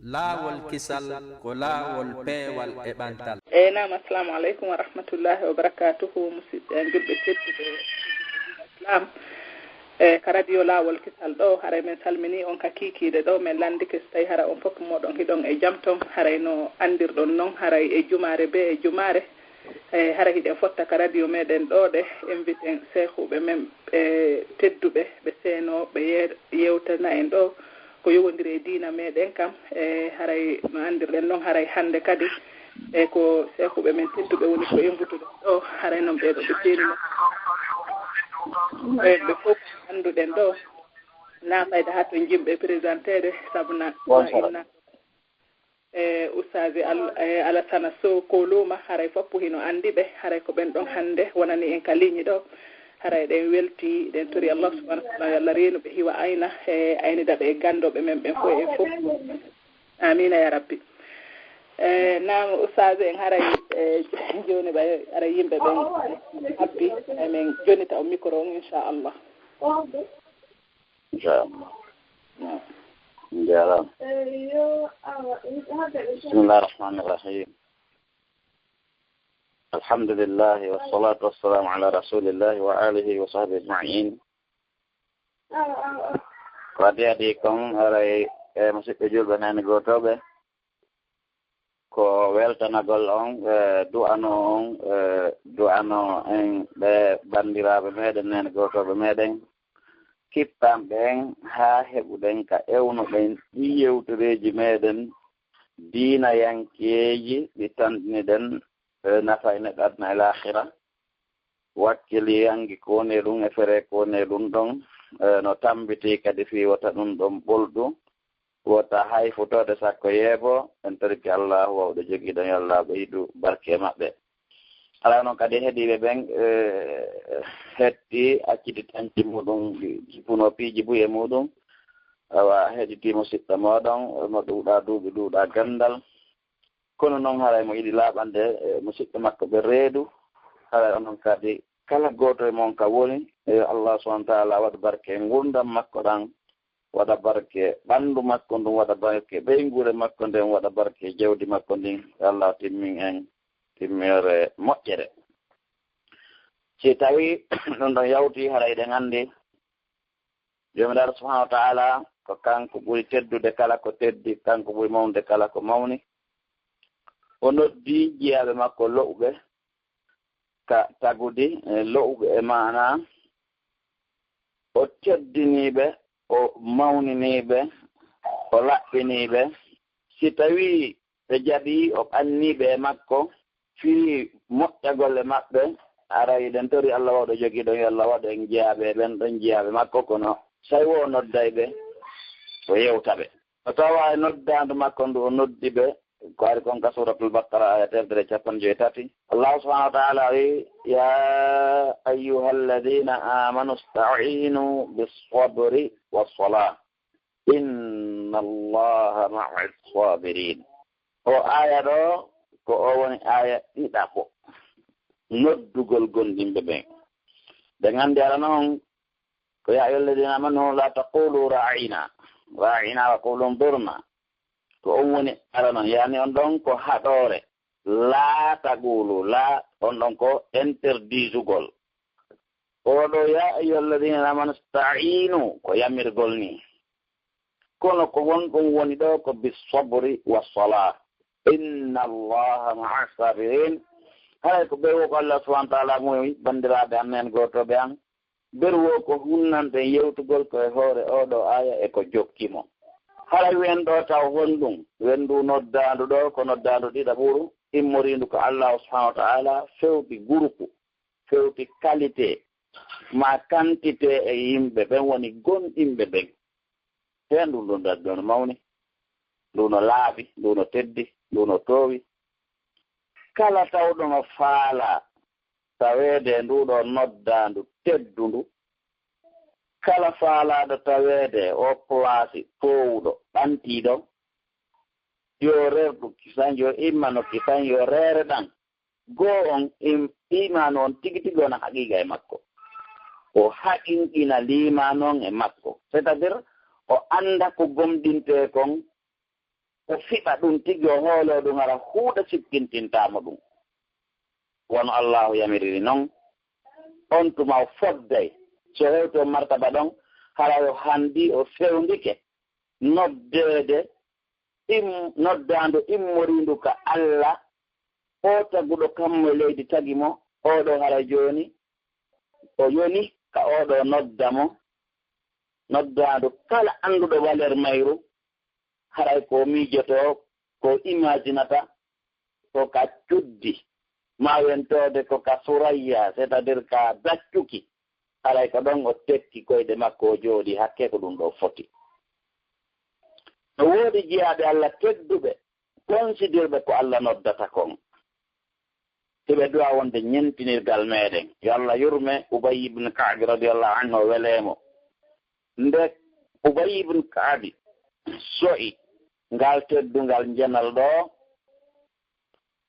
laawol kisal ko laawol peewal e ɓantal. Naam, assalamu aleykum wa rahmatullahi wa barakatuhu musidɓe julɓe tedduɓe islam ka radio laawol kisal ɗo haray min salmini on ka kiikiide ɗo min landike so tawi hara on fof moɗon hiɗon e jam ton haray no andirɗon noon haray e jumaare be e jumaare hara hiɗen fotta ka radio meɗen ɗo ɗe invité sehuɓe men tedduɓe ɓe seenoɓe yewtana en ɗo ko yowodiri e diina meɗen kam haray no andirɗen noon haray hannde kadi ko sehuɓe men tedduɓe woni ko invituɗen ɗo haray noon ɓeɗo ɓe seenino ɓe fof annduɗen ɗo na fayda ha to jimɓe présentéde sabuna inna ustade Alassana Sow Koluma haray foppo hino andi ɓe haray ko ɓen ɗon hannde wonani en ka ligne ɗo haray ɗen welti ɗen tori Allah subhanahu wa taala Allah reenu ɓe hiwa ayna e aynida ɓe e gandoɓe men ɓen fof e fof amina ya rabbi. Naam ustade en haray joni ɓe ara yimɓe ɓen habbi emin jonita o micro on inchallah. Jaram. Bismillahir Rahmanir Rahim. Alhamdulillah wassalatu wassalamu ala Rasulillah wa alihi wa sahbihi ajma'in. Kadi kon haray musidɓe julɓe nani gotoɓe ko weltanagol on du'ano en ɓe bandiraɓe meɗen nene gotoɓe meɗen kippam ɓen ha heɓuɗen ka ewnuɗen ɗi yewtoreji meɗen diina yankeji ɗi tantiniɗen nafa e neɗɗo aduna e lahira wakkili yangi ko woni ɗum e fere ko woni ɗum ɗon no tambiti kadi fi wota ɗum ɗon ɓolɗu wota hay futode sakko yeebo en tariki Allah wawɗo jogiiɗon yo Allah ɓeydu barke maɓɓe. Ala noon kadi heeɗiɓe ɓen hetti accititanci muɗum jipuno piiji buy e muɗum awa heɗiti musidɗo moɗon mo ɗuuɗa duuɓi ɗuuɗa gandal kono noon haray mo yiɗi laaɓande musidɗo makko ɓe reedu haray onon kadi kala gooto e moon ka woni Allah subhanahu wa taala waɗa barke e ngurdam makko ɗan waɗa barke ɓanndu makko ndun waɗa barke ɓeygure makko nden waɗa barke jawdi makko ndin Allah timmin en timmere moƴƴere. Si tawi ɗum ɗon yawti haray ɗen anndi jomiraɗo subhanahu wa taala ko kanko ɓuri teddude kala ko teddi kanko ɓuri mawnude kala ko mawni o noddi jiyaɓe makko lo'uɓe ka tagudi lo'uɓe e maana o teddiniɓe o mawniniɓe o laɓɓiniɓe si tawi ɓe jaɓi o ɓanniɓe e makko fii moƴƴagol e maɓɓe aray ɗen tori Allah wawɗo jogiiɗon yo Allah waɗa en jeyaɓe ɓen ɗon jeyaɓe makko kono sawi wo o nodday ɓe o yewtaɓe o tawa e noddandu makko ndu o noddi ɓe ko ari kon ka suratul Baqara aya 53 Allah subhanahu wa ta'ala wi ya ayyuha alladhina amanu ista'inu bis-sabri was-salah inna Allaha ma'a as-sabirin. O aya ɗo ko o woni aya ɗiɗaɓo noddugol gonɗinɓe ɓen ɓe gandi ala noon ko ya ayyuha alladhina amanu la taqulu ra'ina wa qulu durna ko on woni ala noon yani on ɗon ko haɗore laa tagulu la on ɗon ko interdisugol oɗo ya ayyuha alladhina amanu sta'inu ko yamirgol ni kono ko wonɗum woni ɗo ko bis-sabri was-salah inna Allaha ma'a as-sabirin hay ko ɓewo ko Allah subhanahu wa ta'ala moyi bandiraɓe amen gotoɓe an berwo ko hunnanten yewtugol ko e hoore oɗo aya e ko jokkimo haray wen ɗo taw honɗum wendu noddandu ɗo ko noddandu ɗiɗaɓuru immorindu ko Allah subhanahu wa ta'ala fewti groupe fewti qualité ma quantité e yimɓe ɓen woni gonɗinɓe ɓen hen ɗum ɗo ndaddi no mawni ndu no laaɓi ndu no teddi ndu no toowi kala tawɗo no faala taweede nduɗo noddandu teddundu kala faalaɗo taweede o place towɗo ɓantiɗo yo rerɗu kisan yo immano kisan yo reere ɗan goo on imano on tigi tigi wona haqiqa e makko o haƙinƙina lima noon e makko c'est à dire o anda ko gomɗinte kon o anda ko woni ko Allah subhanahu wa ta'ala wiɗi o anda ko woni ko Allah subhanahu wa ta'ala wiɗi o fiɓa ɗum tigi o hoolo ɗum hara huuɗa sikkintintama ɗum wono allahu yamiriri noon on tuma o fodday so hewto martaba ɗon hara o handi o fewndike noddeede noddaandu immorindu ka Allah o taguɗo kammo leydi tagi mo oɗo hara jooni o yoni ka oɗo nodda mo noddaandu kala annduɗo waler mayru haray ko miijoto ko imaginata ko ka cuddi mawentode ko ka suraya c'est à dire ka daccuki haray ko ɗon o tekki koyde makko o jooɗi hakke ko ɗum ɗo foti no woodi jeyaaɓe Allah tedduɓe considirɓe ko Allah noddata kon heɓe duwa wonde ñentinirgal meɗen yo Allah yurme Ubay ibn Ka'b radiallahu anhu o weleemo nde Ubay ibn Ka'b so'i ngal teddungal jenal ɗo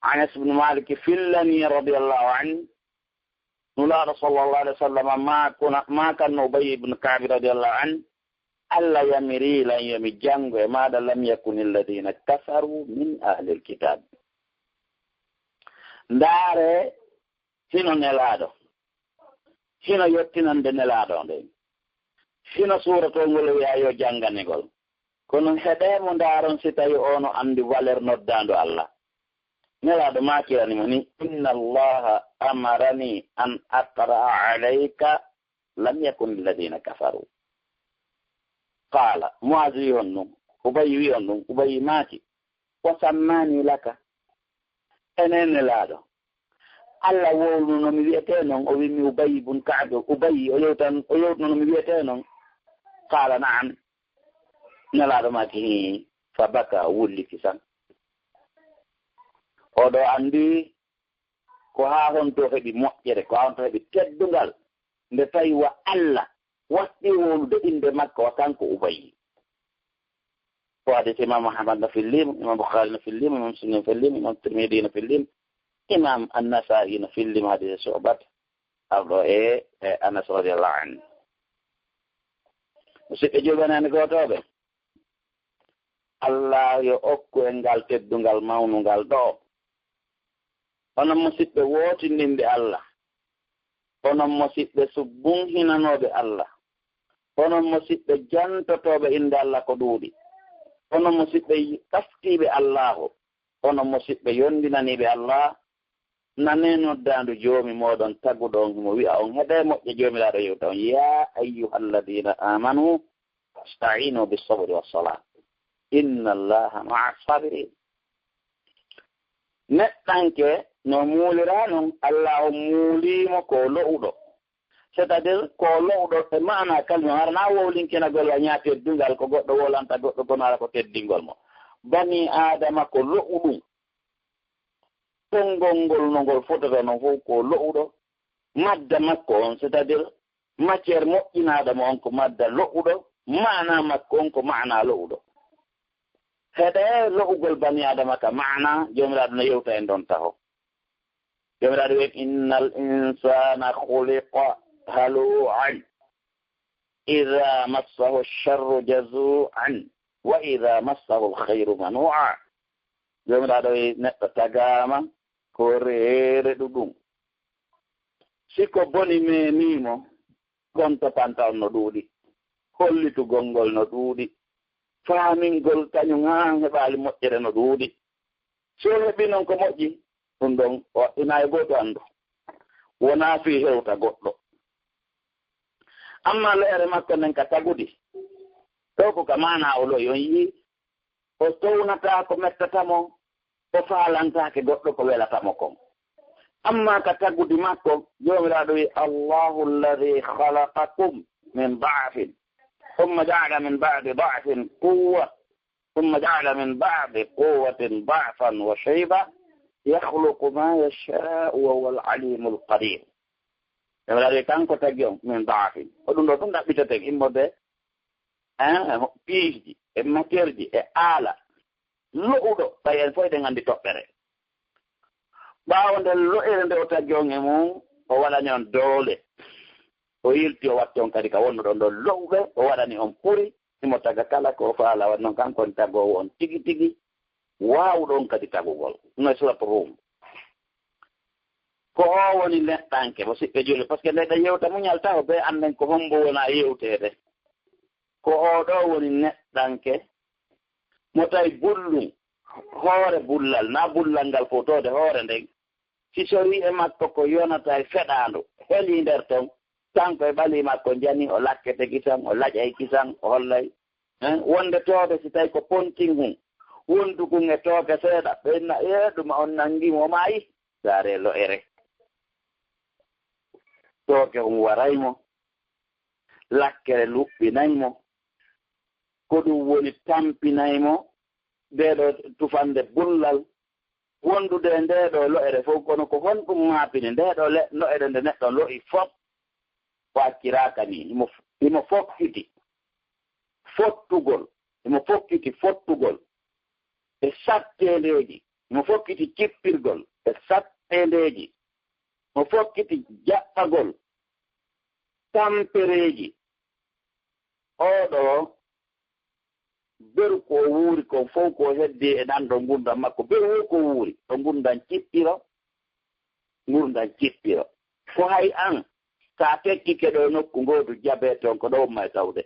Anas ibn Malik fillani radiallahu anhu nulaaɗo sallallahu alayhi wa sallam ma kanno Ubay ibn Ka'b radiallahu anhu Allah yamiri lan yomi jango e maɗa lam yakuni alladina kafaru min ahli alkitab ndaare hino nelaaɗo hino yettinande nelaaɗo nden hino suuratongol wiya yo jannganigol kono heɗemo ndaaron si tawi ono andi valeur noddaandu Allah nelaaɗo makiranimo ni inna allaha amarani an aqra'a alayka lam yakun alladina kafaru qala Muaz wi on ɗum Ubay wi on ɗum Ubay maaki wa sammani laka enen nelaaɗo Allah wowluno mi wiyete noon o wimi Ubay ibn Ka'b Ubay o yewtano mi wiyete noon qala na'am nelaaɗo maaki hi fa baka wulliki san oɗo andi ko haa honto heɓi moƴƴere ko haa honto heɓi teddungal nde tawi wa Allah wasti wolude inde makko wa kanko Ubay ko hadith Imam Ahmad na fillim Imam Bukhari na fillim Imam Muslim na fillim Imam Tirmidhi na fillim Imam An-Nasa'i na fillim hadith Shu'bat arɗo e Anas radiyallahu anhu musidɓe joganani gotoɓe Allah yo okku e ngal teddungal mawnungal ɗo onon musidɓe wootindinde Allah onon musidɓe subbun hinanoɓe Allah onon musidɓe jantotoɓe inde Allah ko ɗuuɗi onon musidɓe ɗaftiɓe Allahu onon musidɓe yondinaniɓe Allah nane noddaandu joomi moɗon taguɗon mo wi'a on heɗe moƴƴe joomiraaɗo yewta on ya ayyuhalladina amanu sta'inu bisabri wassalat inna allaha ma'a sabirin neɗɗanke no muulira noon Allah o muulimo ko lo'uɗo c'est à dire ko lo'uɗo e maana kalima harana wowlinkinagol a ñaa teddungal ko goɗɗo wolanta goɗɗo kono ara ko teddingol mo bani adama ko lo'uɗum tongol ngol no ngol fototo noon fof ko lo'uɗo madda makko on c'est à dire matiére moƴƴinaaɗo mo on ko madda lo'uɗo maana makko on ko maana lo'uɗo heɗe lo'ugol bani adama ka maana jomiraɗo no yewta en ɗon taho jomiraɗo wi innal insana khuliqa halu'an ida massahu sharru jazu'an wa ida massahu alkhayru manu'a jomiraɗo wi neɗɗo tagama ko reere ɗuɗum siko boni menimo gonto pantal no ɗuuɗi hollitugol ngol no ɗuuɗi faamingol kañum haa heɓaali moƴƴere no ɗuuɗi so heɓi noon ko moƴƴi ɗum ɗon ina e goto anndu wonaa fii hewta goɗɗo amma leere makko nden ka tagudi to ko ka maana o loyi on yii o townataa ko mettatamo o faalantaake goɗɗo ko welatamo kon amma ka tagudi makko joomiraaɗo wi allahu alladi halaqakum min da'fin ثم جعل من بعد ضعف قوة ثم جعل من بعد قوة ضعفا وشيبة يخلق ما يشاء وهو العليم القدير يعني كان كتجيم من ضعف ودون دون ده بيتك إمبده بيجي ماتيرجي آلة لودو تاين فوي dengan ditopere bawonde lo erende o tagionge mum o wala nyon dole o yilti o watti on kadi ka wonno ɗon ɗo lowɓe o waɗani on puri imo taga kala ko faala wat noon kanko on tagowo on tigi tigi waawɗon kadi tagugol no surat Rum ko o woni neɗɗanke mo siɓɓe julɓe par ce que nde yewta muñal taw ɓe annden ko hombo wona yewteede ko oɗo woni neɗɗanke mo tawi bullum hoore bullal na bullal ngal fotode hoore nden si sori e makko ko yonata e feɗaandu heli nder ton kanko e ɓali makko jani o lakkete kisan o laƴay kisan o hollay wonde tooke si tawi ko pontin hum wondugun e tooke seeɗa ɓenna ɗum on nanngimo o maayi saare lo ere tooke hum waraymo lakkere luɓɓinaymo ko ɗum woni tampinaymo ndeɗo tufande bullal wondude ndeɗo lo'ere fof kono ko honɗum maapini ndeɗo lo'ere nde neɗɗo lo'i fof ko acciraka ni imo fokkiti fottugol imo fokkiti fottugol e sattendeji imo fokkiti cippirgol e sattendeji mo fokkiti jaɓɓagol tampereji oɗo beru ko wuuri kon fof ko heddi e ɗan ɗo gurdam makko beru wo ko wuuri ɗo gurdam cippiro fo hay an sa tekkike ɗo nokku ngodu jabe toon ko ɗo umma e tawde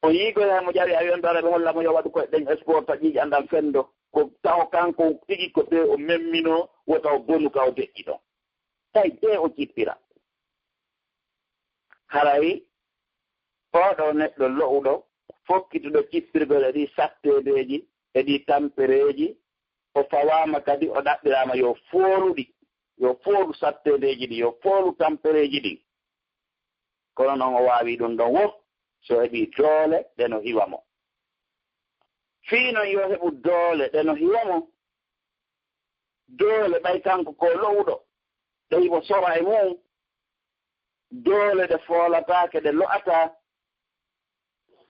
o yiigoy hay mo ƴari a wiyonɗo araɓe holla mo yo waɗu koye ɗen sport ta ƴiƴi andan fendo ko taw kanko tigi ko ɓe o memmino wotaw bonu ka o deƴƴi ɗon tawi de o cippira haray oɗo neɗɗo lo'uɗo fokkituɗo cippirgol e ɗi sattedeji e ɗi tampereji o fawama kadi o ɗaɓɓirama yo fooru sattedeji ɗi yo fooru tampereji ɗi kono noon o wawi ɗum ɗon wo so heɓi doole ɗeno hiwa mo fii noon yo heɓu doole ɗeno hiwa mo doole ɓay kanko ko lowɗo ɗe himo sora e mum doole ɗe foolatake ɗe lo'ata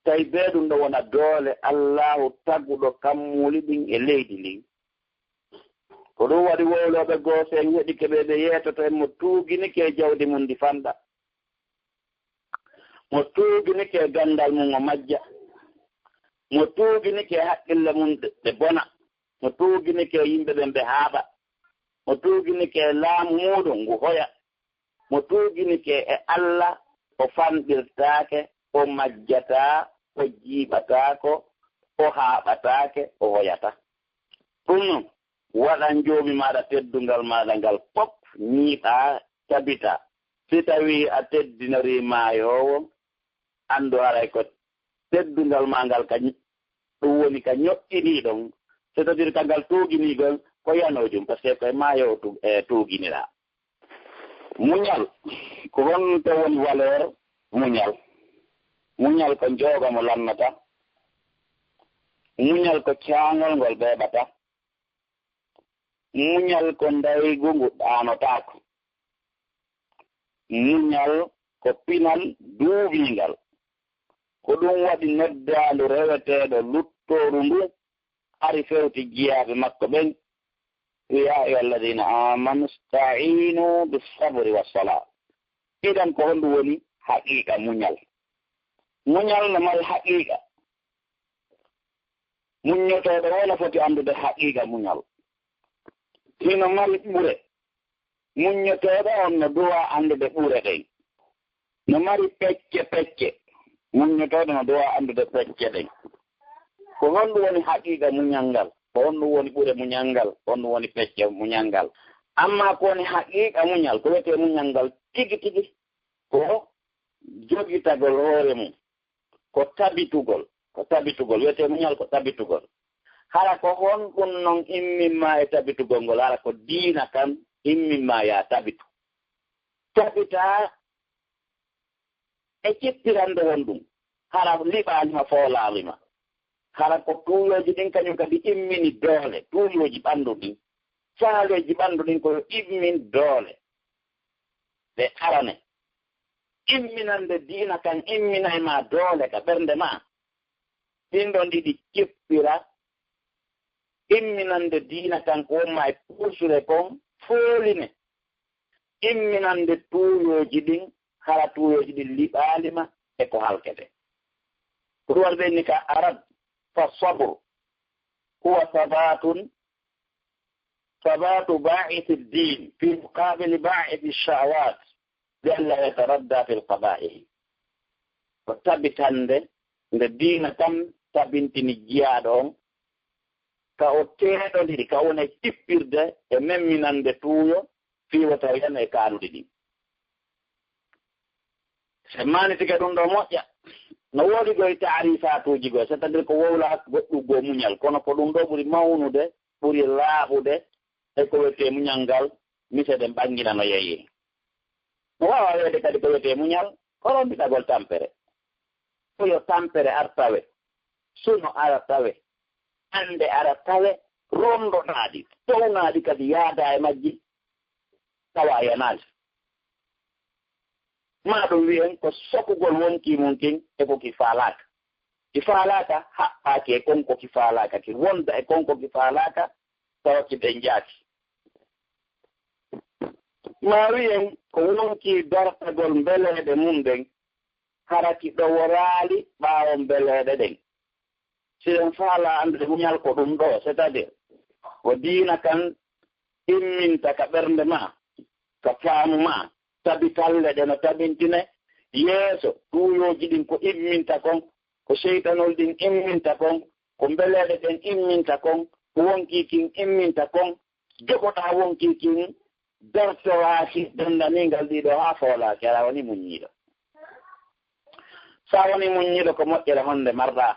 tawi be ɗum ɗo wona doole allahu tagguɗo kammuli ɗin e leydi ndin ko ɗum waɗi wowloɓe goose en heɗi keɓe ɓe yeetoto en mo tuuginike jawdi mum ndi fanɗa mo tuuginike gandal mum o majja mo tuuginike haqqille mum ɓe bona mo tuuginike yimɓe ɓen ɓe haaɓa mo tuuginike laamu muɗum ngu hoya mo tuuginike e Allah o fanɗirtaake o majjata o jiiɓataako o haaɓataake o hoyata ɗum noon waɗan joomi maɗa teddungal maɗa ngal pop ñiiɓa tabita si tawi a teddinori maayowo anndu haray ko teddungal ma ngal ka ɗum woni ka ñoƴƴiniiɗon c'est à dire ka ngal tuuginiigol ko yanojum par ce que koye maayowo tuuginira muñal ko wonto woni valeur muñal ko jooga mo lannata muñal ko caangol ngol ɓeeɓata muñal ko ndaygu ngu ɗaanotaako muñal ko pinal duuɓiingal ko ɗum waɗi noddaandu reweteeɗo luttooru ndu ari fewti jiyaaɓe makko ɓen ya ayyuha alladina amanu sta'inu bisabri wassalat idan ko honɗum woni haqiqa muñal no mari haqiqa muññotoɗo wona foti andude haqiqa muñal hino mari ɓure muññotoɗo on no duwa andude ɓure ɗen no mari pecce muññotoɗo no duwa andude pecce ɗen ko honɗum woni haqiqa muñal ngal ko honɗum woni ɓure muñal ngal honɗum woni pecce muñal ngal amma ko woni haqiqa muñal ko wiyete muñal ngal tigi ko jogitagol hoore mum ko tabitugol wiyete muñal ko tabitugol hara ko honɗum noon immimma e tabitugol ngol hara ko diina kan immimma ya tabita e cippirande wonɗum hara liɓani ha foolalima hara ko tuuyoji ɗin kañum kadi immini doole tuuyoji ɓanndu ɗin saaleji ɓanndu ɗin koyo immin doole ɓe arane imminande diina kan imminay ma doole ka ɓernde ma ɗin ɗon ɗiɗi cippira imminande diina kan ko wonma e puusure kon fooline imminande tuuyoji ɗin hara tuuyoji ɗin liɓaalima e ko halkete ko ɗum waɗi ɓenni ka arab fa sabru huwa sabatu ba'ith ad-din fi muqabil ba'ith ash-shahawat jalla yataradda fi al-qaba'ih. Ko tabitande nde diina tan tabintini jiyaaɗo on ka o teeɗondiri ka wona cippirde e memminande tuuyo fiiwata yan e kaanuɗi ɗi. se maanitike ɗum ɗo moƴƴa no woodi goye taarifatuuji goye c'est-à-dire ko wowla goɗɗuggo muñal kono ko ɗum ɗo ɓuri mawnude ɓuri laaɓude e ko wiyetee muñal ngal misede ɓangina no yeyi. no waawa weede kadi ko wiyetee muñal ko mbiɗagol tampere. so yo tampere artawe suno ara tawe ande ara tawe rondoɗaaɗi townaaɗi kadi yaada e majji tawa yanaade ma ɗum wiyen ko sokugol wonki mum kin e ko ki faalaaka haɓɓaaki e konko ki faalaaka ki wonda e konko ki faalaaka tawaki ɓe njaati ma wiyen ko wonki dartagol mbeleeɗe mum ɗen haraki ɗo woraali ɓaawo mbeleeɗe ɗen siɗen faala annde muñal ko ɗum ɗo c'est-à-dire ko diina kan imminta ka ɓernde ma ka faamu ma tabitalle ɗe no tabintine yeeso tuuyooji ɗin ko imminta kon ko seytanol ɗin imminta kon ko mbeleeɗe ɗen imminta kon ko wonkiikin imminta kon jogoɗaa wonkiikin dartowaaki dendaningal ɗiɗo haa foolaaki ala woni muññiiɗo sa woni muññiiɗo ko moƴƴere honde marɗaa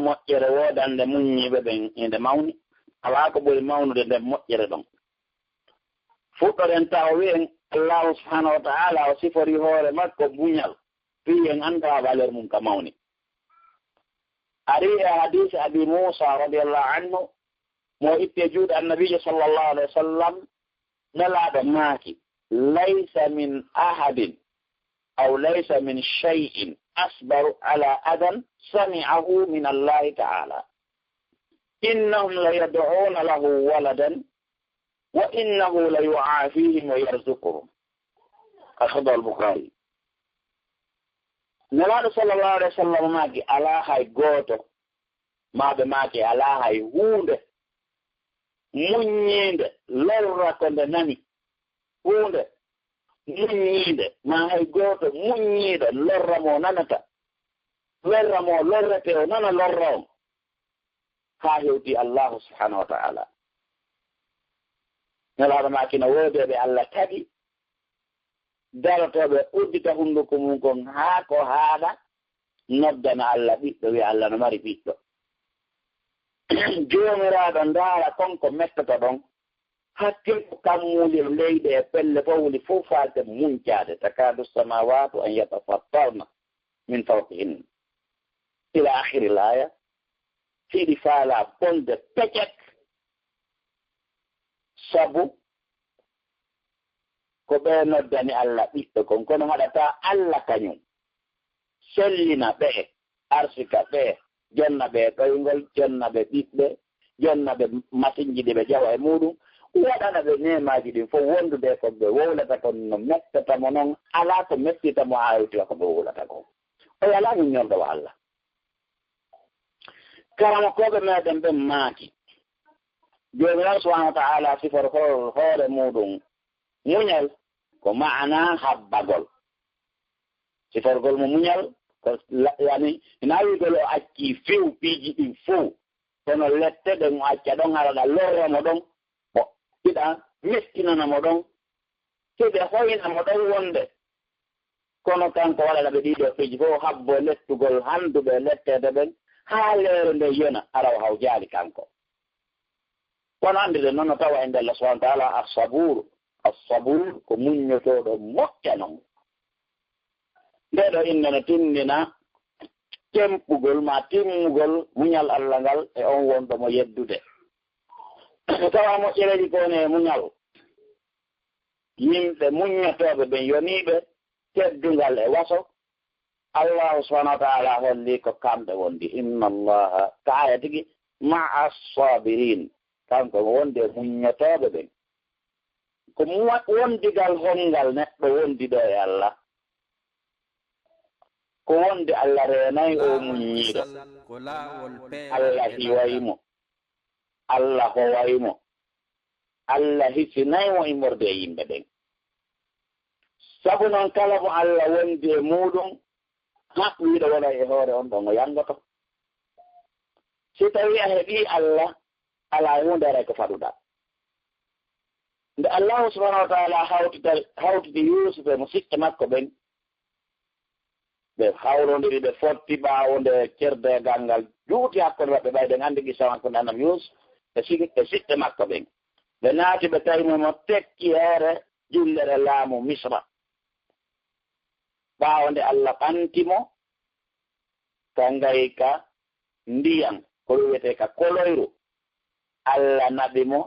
moƴƴere woodande muññiiɓe ɓen inde mawni alaa ko ɓuri mawnude nden moƴƴere ɗon fuɗɗoɗen taw wi'en allahu subhanahu wa ta'ala o sifori hoore makko muñal fiyen annda valeur mum ka mawni ari e hadise abi Musa radiallahu anhu mo itte juuɗe annabijo sallallahu alayhi wa sallam nelaaɗo maaki laysa min ahadin aw laysa min shay'in asbaru ala adan sami'ahu min allahi ta'ala innahum la yad'una lahu waladan wa innahu la yu'afihim wa yarzuquhum akhrajahu al-Bukhari. Nelaaɗo sallallahu alayhi wa sallam maaki alaa hay gooto maaɓe maaki alaa hay huunde muññiinde lorra ko nde nani huunde muññiinde ma hay gooto muññiiɗo lorra mo nanata lorra mo lorrete o nana lorra on haa hewti allahu subhanahu wa ta'ala. nelaaɗo maaki no woodeɓe Allah tagi darotoɓe uddita hunnduko mum kon haa ko haaɗa noddana Allah ɓiɗɗo wiya Allah no mari ɓiɗɗo joomiraaɗo ndaara konko mettoto ɗon hakkilko kammuli leyɗe e pelle fowli fof faalde muñcaade takadu samawatu an yatafattarna min fawqihinna ila akhiri l'aya fiiɗi faala bonde pecet sabu ko ɓe noddani Allah ɓiɗɗo kon kono haɗata Allah kañum sellina ɓe arsika ɓe jonna ɓe ɗoygol jonna ɓe ɓiɓɓe jonna ɓe masinji ɗi ɓe jawa e muɗum waɗana ɓe nemaji ɗin fof wondude ko ɓe wowlata kon no mettata mo noon alaa ko mettita mo awtiwa ko ɓe wowlata kon o alaa ɗum ñorɗowo Allah karamakoɓe meɗen ɓen maaki jomiraɗo subhanahu wa ta'ala sifar hoore muɗum muñal ko maana habbagol siforgol mo muñal ko yani nawigol o acci few piiji ɗin fof kono lette ɗen o acca ɗon haraɗa lorramo ɗon o ɗiɗa mestinanamo ɗon siɓe hoynamo ɗon wonde kono kanko waɗaɗa ɓe ɗiɗo piiji fof habbo lettugol handuɓe lettede ɓen haa leere nde yona araw haw jaali kanko kono anndude noon no tawa e nde Allah subhanahu wa ta'ala as-sabur ko muññotooɗo moƴƴa noon nde ɗo inde no tindina temɓugol ma timmugol muñal Allah ngal e on wonɗo mo yeddude tawa moƴƴereji kone e muñal yimɓe muññotooɓe ɓen yoniiɓe teddungal e waso Allah subhanahu wa ta'ala holli ko kamɓe wondi inna allaha kaaya tigi ma'a as-sabirin kanko wonde muññotooɓe ɓen ko wondigal hongal neɗɗo wondi ɗo e Allah ko wonde Allah reenayi o muññiiɗo Allah hiwaymo Allah howaymo Allah hisinaymo immorde e yimɓe ɓen sabu noon kala mo Allah wondi e muɗum haɓɓiiɗo wona e hoore on ɗon o yangoto si tawi a heɓii Allah alaa hunde ara ko faɗuɗaa nde Allahu subhanahu wa taala hawtidi Yusuf e mo sikke makko ɓen ɓe hawrondiri ɓe fotti ɓaawo nde cerdegal ngal juuti hakkunde maɓɓe ɓayde nganndi gisa hakkunde annabi Yusuf e sikke makko ɓen ɓe naati ɓe tawimo tekki hoore jullere laamu Misra ɓaawo nde Allah ɓantimo ka ngayi ka ndiyam ko wiyetee ka koloyru Allah naɓi mo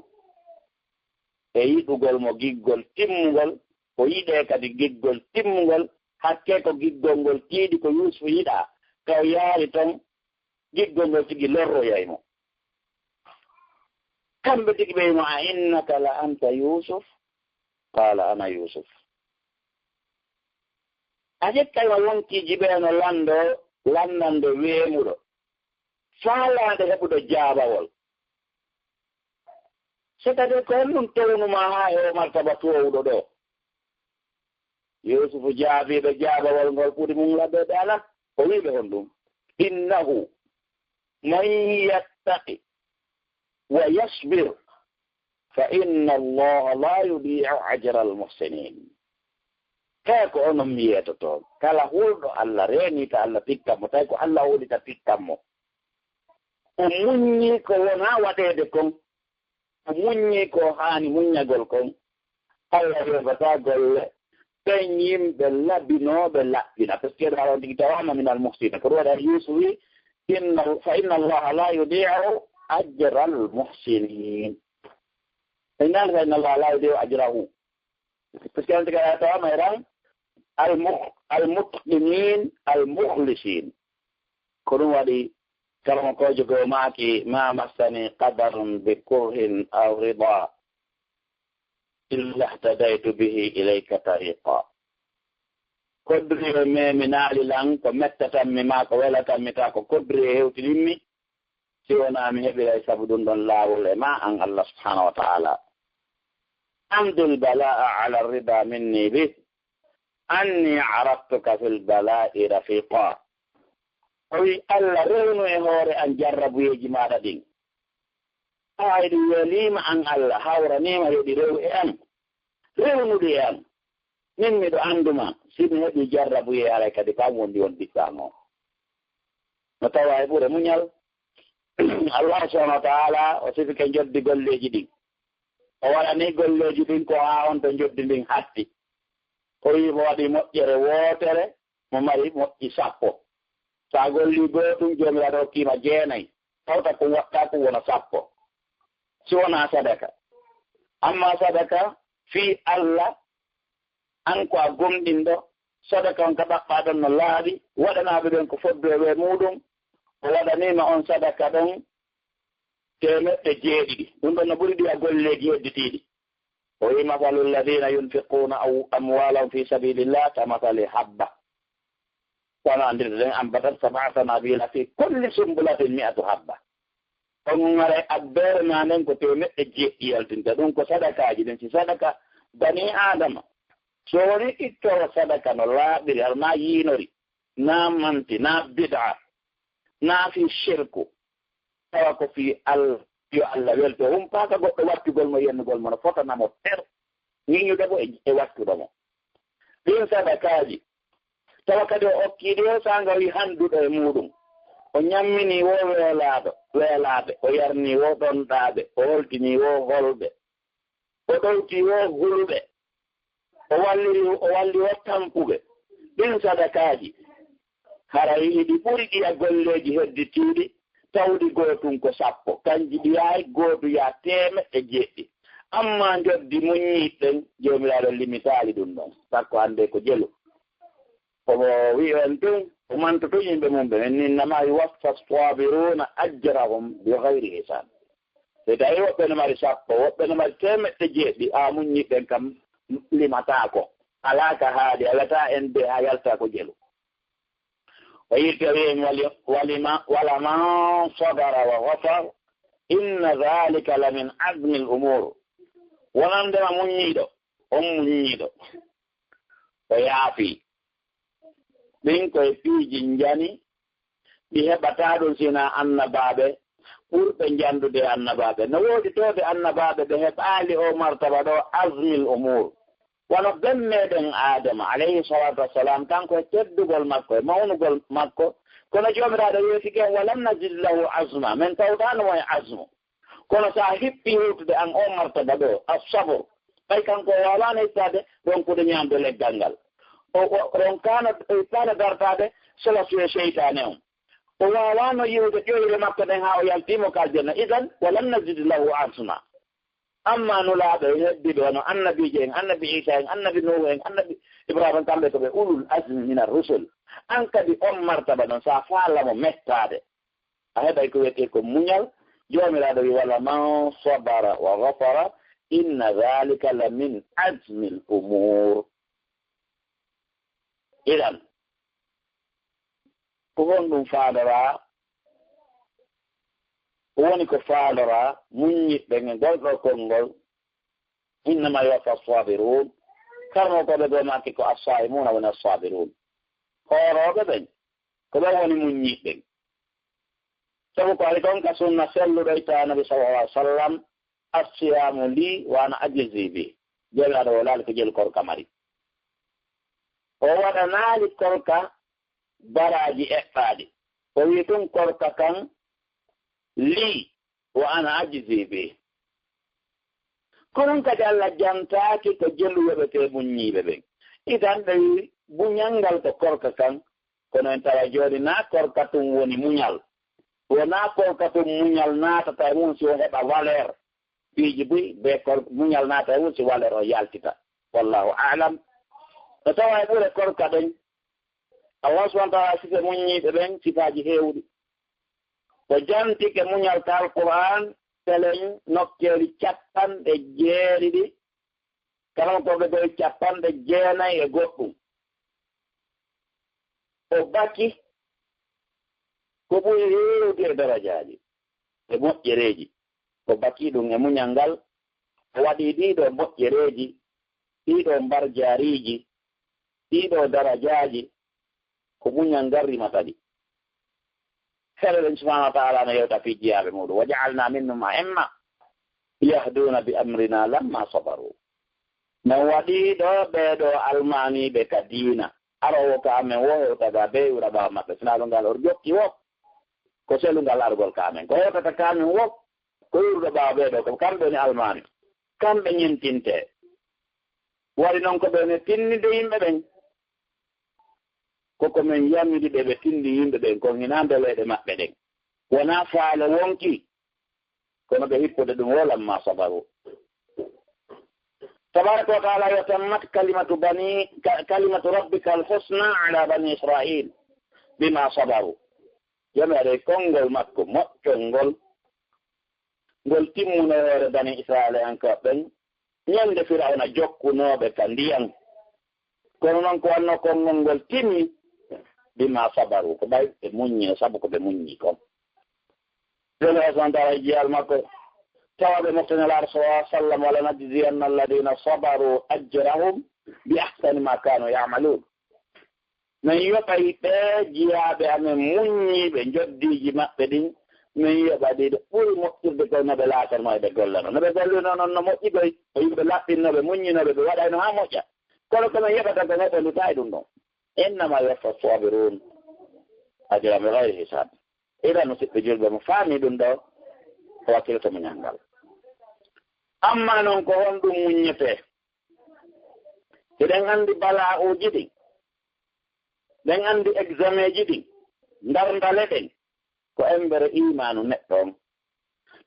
e yiɗugol mo giggol timmugol ko yiɗee kadi giggol timmugol hakke ko giggol ngol tiiɗi ko Yusuf yiɗaa kaw yaari ton giggol ngol tigi lorroyay mo kamɓe tigi ɓeymo a innaka la anta Yusuf qala ana Yusuf a jekkayma wonkiiji ɓeeno landande weemuɗo faalaade heɓuɗo jaabawol c'est-à-dire ko hennum townuma haa e o martaba towuɗo ɗo Yusufu jaabiiɓe jaabawol ngol ɓuri mum laɓeede ala o wiiɓe hon ɗum innahu man yattaqi wa yasbir fa inna allaha la yudii'u ajra almuhsinin kaya ko onon mi yeetotoon kala hulɗo Allah reeniita Allah pikkanmo tawi ko Allah hoɗita pikkanmo o muññii ko wonaa waɗeede kon o muññii ko haani muññagol kon Allah reebataa golle ɓen yimɓe labinooɓe laɓɓina par ce que ɗo haɗon tigi tawama min almuhsina ko ɗum waɗa Yusuf wi fa inna allaha la yudi'u ajra almuhsinin innan fa inna allaha la yudi'u ajrahu par ce que ɗon tigi aɗa tawama eran almutqinin almukhlisin ko ɗum waɗi kala ko jogo maaki ma massani qadarun bi kurhin aw rida illa ihtadaytu bihi ilayka tariqa kodri mi naali lan ko mettatanmi ma ko welatanmi ta ko kodri e hewtiɗinmi si wonaa mi heɓiray sabu ɗum ɗon laawol e ma an Allah subhanahu wa taala amdul balaa ala rida minni bi anni araftuka fil balaa'i rafiqa o wi Allah rewnu e hoore an jarrabuyeeji maaɗa ɗin hayɗi weliima an Allah hawraniima heɗi rew e an rewnude e an min miɗo annduma si mi heɓi jarrabuye aray kadi kam wondi won ɓiɗɗan o no tawa e ɓure muñal Allah subhanahu wa taala o sifike joddi golleeji ɗin o waɗani golleeji ɗin ko haa on to joddi ndin hatti o wi mo waɗi moƴƴere wootere mo mari moƴƴi 10 so a gollii gootum joomiraaɗo hokkiima 9 tawta ko waɗtaa ko wona 10 si wonaa sadaka amma sadaka fii Allah an ko a gomɗinɗo sadaka on ka ɗaɓɓaaɗon no laaɓi waɗanaaɓe ɗon ko foddu e wee muɗum o waɗaniima on sadaka ɗon 700 ɗum ɗon no ɓuri ɗi a golleeji hedditiiɗi o wi masalu alladina yunfiquna amwalahum fi sabilillah ka masali habba kono andirde ɗen ambatat sab'a sanabila fi kulli sumbulatin 100 habba on ngare abbere ma nden ko 700 yaltinta ɗum ko sadakaji ɗen si sadaka bani adama so woni ittoro sadaka no laaɓiri har na yiinori na manti na bid'a na fi shirku tawa ko fi Allah yo Allah welto humpaka goɗɗo wattugol mo yennugol mo no fotanamo ter ñiñude bo e wattuɗo mo ɗin sadakaji tawa kadi o okkiiɗi o sanga wi handuɗo e muɗum o ñammini wo weelaaɓe o yarni wo ɗonɗaaɓe o holtini wo holɓe o ɗowti wo huluɓe o walli wo tampuɓe ɗin sadakaji hara yiɗi ɓuri ɗi a golleji hedditiiɗi tawdi gootum ko 10 kanji ɗiyaay gootu ya 100 amma joddi muññiɗɗen joomiraaɗo limitaali ɗum ɗon sakko hannde ko jelu omo wi on ɗum o mantoto yimɓe mum ɓe en innama yuwaffa sabiruna ajrahum bi gayri hisan so tawi woɓɓe no mari 10 woɓɓe no mari 100 a muññiɗɗen kam limataako alaa ka haaɗi a wiyata en de haa yalta ko jelu ويتوين ولمن صبر وغفر إن ذلك لمن عزم الأمور ونندم منيدو منيدو ويعفي بينكو في جنجاني بهبتادو سينا النبابة ɓurɓe jandude annabaɓe no woodi tooɓe annabaɓe ɓe heɓaali o martaba ɗo asmil umur wono bemmeɗen adama alayhi salatu wassalam kanko e teddugol makko e mawnugol makko kono joomiraaɗo weetike walam najid lahu asma min tawɗanomo e asmu kono so a hippi hewtude an o martaba ɗo assabor ɓay kanko wawano ittade ronkude ñamde leggal ngal ron kana dartade solasuye cheytane on o wawano yiwde ƴoyre makko ɗen ha o yaltimo kaljanna idan walam najid lahu asma amma nulaaɓe heddiɓe wono annabijo en annabi isa en annabi nuhu en annabi ibrahima kamɓe ko ɓe ulul asmi min arrusul an kadi on martaba ɗon sa faalamo mettade a heɓay ko wiyete ko muñal joomiraaɗo wi wala man sabara wa gafara inna dhalika la min asmi l umur idan ko hon ɗum faadora woni ko faalora muññiɓɓe nge ngol ɗo konngol innama yuwaffa sabirun karno koɓe ɗo makki ko assaimuna woni assabirun hoorooɓe ɓen ko ɓen woni muññiɓɓen sabu ko ari ɗon ka sunna selluɗo itta nabi sallallah alih w sallam assiyamu li wana ajisi bi jeli aɗa o laali ko jeli korka mari o waɗanaali korka baraji eɓɓaaɗi o wi ɗum korka kan lii wa ana ajisi be konon kadi Allah jantaaki ko jelluyoɓe te muññiiɓe ɓen itan ɓe wi muñalngal ko korka kan kono en tawa jooni naa korka tum woni muñal wonaa korka tum muñal naatata e mum si o heɓa valeur piiji buy ɓe muñal naata e mum si valeur o yaltita wallahu alam no tawa e ɓure korka ɗen Allah subahana taala sife muññiiɓe ɓen sifaaji heewɗi o jantike muñal ka alquran telen nokkeeri 70 kala koɓe ɗo 90 e goɗɗum o baki ko ɓuri heewde e darajaaji e moƴƴereeji o baki ɗum e muñal ngal o waɗii ɗiɗo moƴƴereeji ɗiɗo mbarjaariiji ɗiɗo darajaaji ko muñal ngal rimata ɗi helelen subhanahu wa taala no yewta fijjiyaɓe muɗum wa jaalna minhum a'imma yahduna bi amrina lamma sabaru min waɗiɗo ɓeɗo almaniɓe ka diina arowo ka amen wo hewtaga be wura ɓawa maɓɓe sinalungal or ƴokki wo ko selungal argol ka amen ko hewtata ka amen wo ko yurɗo ɓawa ɓeɗo ko kamɓe ni almani kamɓe ñentinte wari noon ko ɓene tinnide yimɓe ɓen koko men yamidi ɓe ɓe tindi yimɓe ɓen kon hina ndeleɗe maɓɓe ɗen wona faale wonki kono ɓe hippude ɗum wolamma sabaru tabaraka wa taala yatammat kalimatu rabbika alhusna ala bani israil bima sabaru jami aɗa konngol makko moƴƴol ngol timmunoore bani israil en ko ɓen ñande firawna jokkunoɓe ka ndiyam kono noon ko wanno konngol ngol timmi bima sabaru ko ɓay ɓe muññino sabu ko ɓe muññi kon joni hasantara jiyal makko tawaɓe moftanelaɗo sallah sallam wala najziyanna alladina sabaru ajrahum bi ahsani ma kanu yamalun min yoɓay ɓe jiyaɓe amen muññiɓe joddiji maɓɓe ɗin min yoɓa ɗiɗo ɓuri moƴƴirde koy noɓe laatanmo eɓe gollano noɓe gollino noon no moƴƴigoy o yimɓe laɓɓinnoɓe muññinoɓe ɓe waɗayno ha moƴƴa kono komin yoɓata ko neɗɗo lutayi ɗum ɗon innama yuwaffa sabirun ajra bi gayri hisab iɗan musidɓe julɓe mo faami ɗum ɗo o wakkilto muñal ngal amma noon ko honɗum muññete eɗen anndi bala'uji ɗin ɗen anndi examen ji ɗin ndardale ɗen ko embere imanu neɗɗo on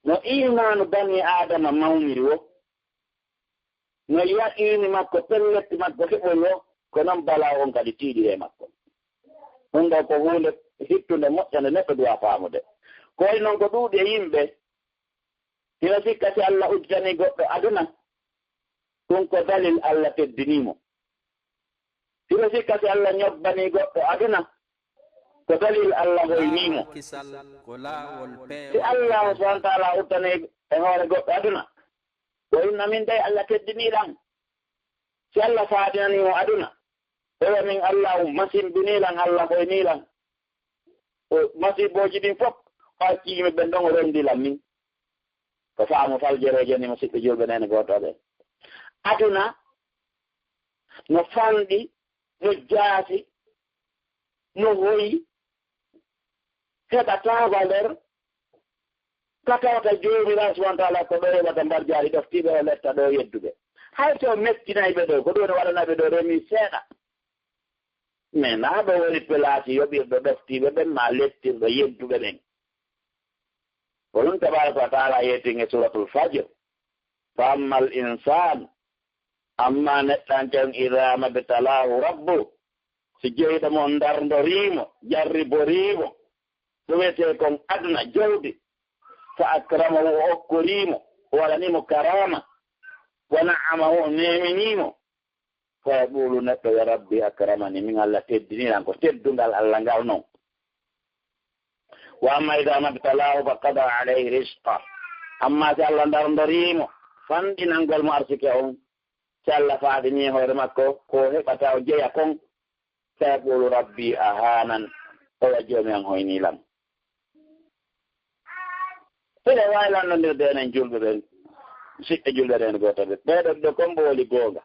no imanu bani adama mawniri wo no yaqiini makko pelletti makko heɓol wo ko noon bala on kadi tiiɗire makko ɗum ɗo ko hunde hittunde moƴƴande neɗɗo duwa faamude ko wayi noon ko ɗuuɗi e yimɓe hino sikka si Allah udditani goɗɗo aduna ɗum ko dalil Allah teddinimo hino sikka si Allah ñobbani goɗɗo aduna ko dalil Allah hoynimo si Allah subhanahu wa ta'ala uttane e hoore goɗɗo aduna o inna min day Allah teddiniɗan si Allah faadinanimo aduna ewa min Allah masimbinilan Allah hoynilan o masiboji ɗin fof ɓaccimi ɓen ɗon o rendilan min ko faamu faljereje ni musidɓe julɓe nene gotoɓe aduna no fanɗi no jaasi no hoyi heɓataba nder katawata jomiraɗo subahana taala ko ɗo heɓata mbar jaari ɗoftiɓe o letta ɗo yedduɓe hay to mettinayɓe ɗo ko ɗo ne waɗanaɓe ɗo remi seeɗa mais na ɗo woni pelaasi yoɓirɗo ɗoftiɓe ɓen ma lettirɗo yedduɓe ɓen ko ɗum tabaraka wa taala yeetinge suratul fajr fa amma al insan amma neɗɗanken ida mabtalahu rabbu si jeyɗo mo darndorimo jarriborimo ɗo wiyete kon aduna jawdi fa akramahu o okkorimo o waɗanimo karama wa na'amahu o neminimo fa yaqulu neɗɗo ya rabbi akramani min Allah teddiniran ko teddungal Allah ngal noon wa amma ida mabtalahu fa qada alayhi risqa amma si Allah darndorimo fanɗinangol mo arsike on si Allah faadini hoore makko ko heɓata o jeeya kon fa yaqulu rabbi ahanan oya joomi an hoynilam ɓeɗe waylanno ndir denen julɓe ɓen siɓɓe julɓe ɗen goto ɓe ɓeɗo ɗo kombo woli goonga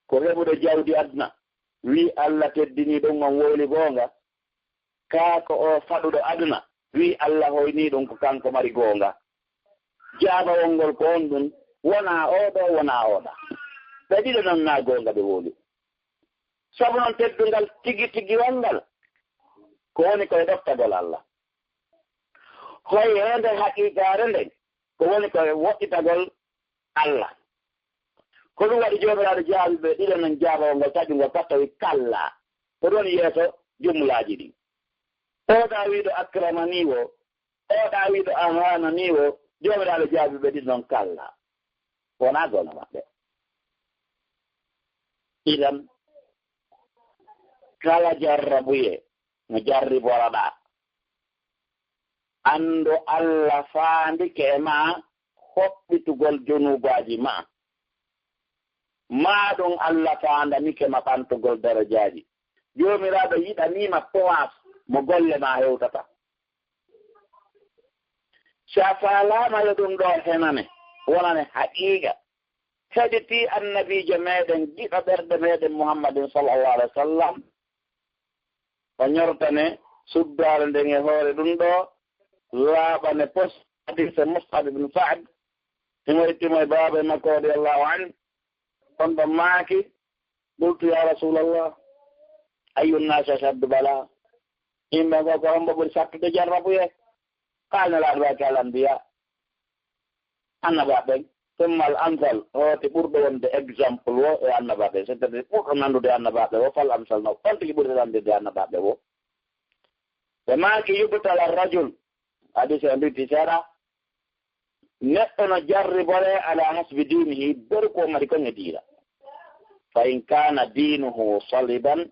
ko heɓude jawdi aduna wi Allah teddini ɗum on woli goonga kaako o faɗuɗo aduna wi Allah hoyni ɗum ko kanko mari goonga jaabawol ngol ko on ɗum wona oɗo wona oɗa ɓe ɗiɗo noon na goonga ɓe woli sabu noon teddungal tigi tigi wongal ko woni koye ɗoftagol Allah hoyende haqiqare nden ko woni koye woɗɗitagol Allah ko ɗum waɗi jomiraɗo jaabi ɓe ɗiɗo noon jaabawol ngol taƴungol pat tawi kalla ko ɗon yeeso jumlaji ɗi oɗa wiiɗo akrama ni o oɗa wiiɗo ahana ni o jomiraɗo jaabi ɓe ɗiɗo noon kalla wona gono maɓɓe idan kala jarrabuye no jarriboraɗa anndo Allah faandike e ma hoɓɓitugol jonubaji ma ɗum Allah faandanike ma ɓantugol darajaji jomiraɗo yiɗanima poas mo golle ma hewtata sa faalama yo ɗum ɗo henane wonane haqiqa heɗiti annabijo meɗen giɗo ɓerɗe meɗen muhammadin sallallahu alaihi wa sallam o ñortane suddare nden e hoore ɗum ɗo laaɓane pos hadise Mus'ab ibn Sa'd himoytimo e baabe makko radiyallahu anhu on ɗo maaki qultu ya rasulallah ayu nnasi ashaddu bala yimɓe ngo ko hombo ɓuri sattude jarrabuye kalne laaɗoaki al anbiya annabaɓen ثم الأمثل هو تبرد وند example و النبات ستة بور نندو ده النبات و فالأمثل نو كنت يبرد نندو ده النبات و وما كي يبتل الرجل هذا سيندو تسارة نحن نجرب على حسب دينه بركو مريكون نديرا فإن كان دينه صلبا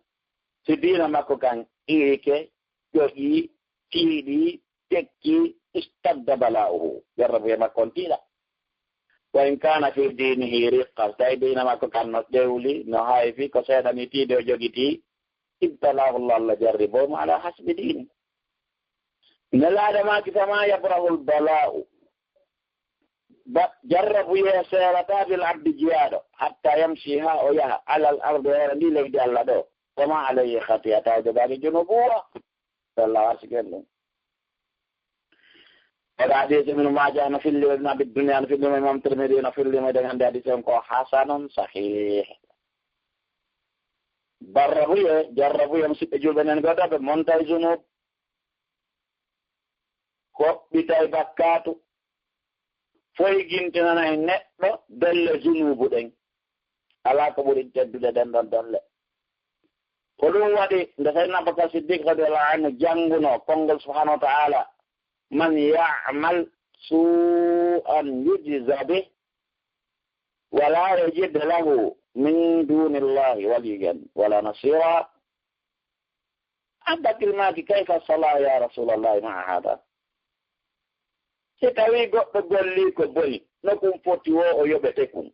سدين ماكو كان إيكي يوئي تيدي تكي استبد بلاؤه جرب يما كنتيلا وإن كان في دينه رقة سيدين ماكو كان نسدولي نهاي في كسيدا نتيدي وجوغتي ابتلاه الله الله جربهم على حسب دينه نلا ما كفما يبره البلاء جربوا يسيرتا بالعبد جياده حتى يمشيها ويها على الأرض ويرني لك جال دو وما عليه خطيئة وجبال جنوبوها صلى الله عليه وسلم الحديث من ما جاء في اللي ابن أبي الدنيا في اللي إمام الترمذي في اللي مدن عند حديث حسن صحيح جربوا يمسك جلبنا نقطع بمنتهى جنوب ko bitay bakkatu foy gintinana e neɗɗo belle junubu ɗen ala ko ɓuri teddude den ɗon dolle ko ɗum waɗi nde tawi Abubakar Siddiq radiyallahu anhu jannguno konngol subhanahu wa ta'ala man ya'mal su'an yujza bih wala yajid lahu min dunillahi waliyan wala nasira Abubakar maaki kayfa sala ya rasulallah maa hada si tawi goɗɗo golli ko boni no kum foti wo o yoɓete kum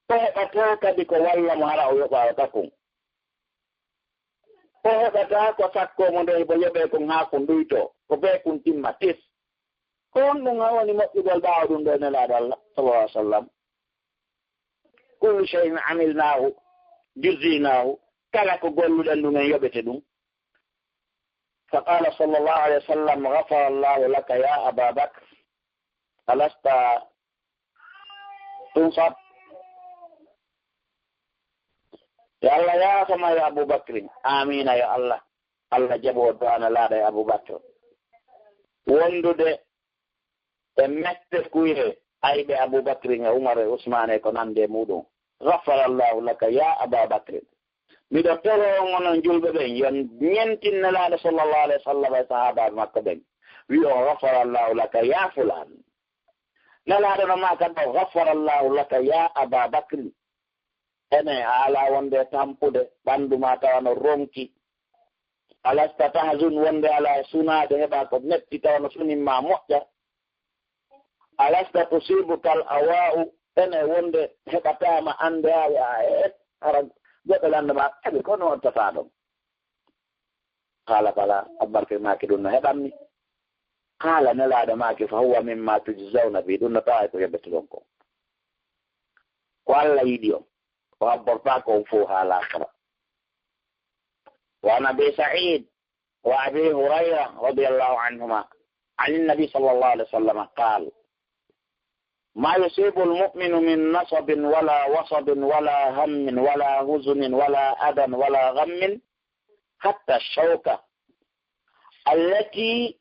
o heɓata kadi ko walla mo hara o yoɓawata kum o heɓata ko sakkomo nde bo yoɓe kon haa ko nduyto ko bee kum timma tis ko on ɗum ha woni moƴƴugol ɓaawa ɗum ɗo nelaaɗo Allah sallallahu alaihi wa sallam kullu shay'in amilnahu juzinahu kala ko golluɗen ɗum en yoɓete ɗum فقال صلى الله عليه وسلم غفر الله لك يا أبا بكر ألست تنصب يا الله يا سما يا أبو بكر آمين يا الله الله جبو دعانا لا يا أبو بكر وندو دي تمت كويه أي بي أبو بكر عمر عثمان كنان دي مودو غفر الله لك يا أبا بكر miɗo toro ngonon julɓe ɓen yon ñentinnelaaɗo sallallahu alayhi wa sallam e sahabaɓe makko ɓen wi o gafarallahu laka ya fulan nelaaɗo no ma kadi o gafarallahu laka ya aba bacry ene a ala wonde tampude ɓanndu ma tawa no ronki alasta tahzun wonde ala sunaade heɓa ko metti tawa no sunimma moƴƴa alasta tusibukal awa'u ene wonde heɓatama annde ara goɗɗo landema eɓe kono ottata ɗon haala fala Abubakar maaki ɗum no heɓanmi haala nelaaɗo maaki fa huwa mimma tujzawna bi ɗum no tawa ko heɓete ɗon ko Allah yiɗi on o habborta ko on fof haala akra wa an abi Sa'id wa abi Hurayra radiyallahu anhuma عن النبي صلى الله عليه وسلم قال ما يصيب المؤمن من نصب ولا وصب ولا هم ولا حزن ولا أذى ولا غم حتى الشوكة التي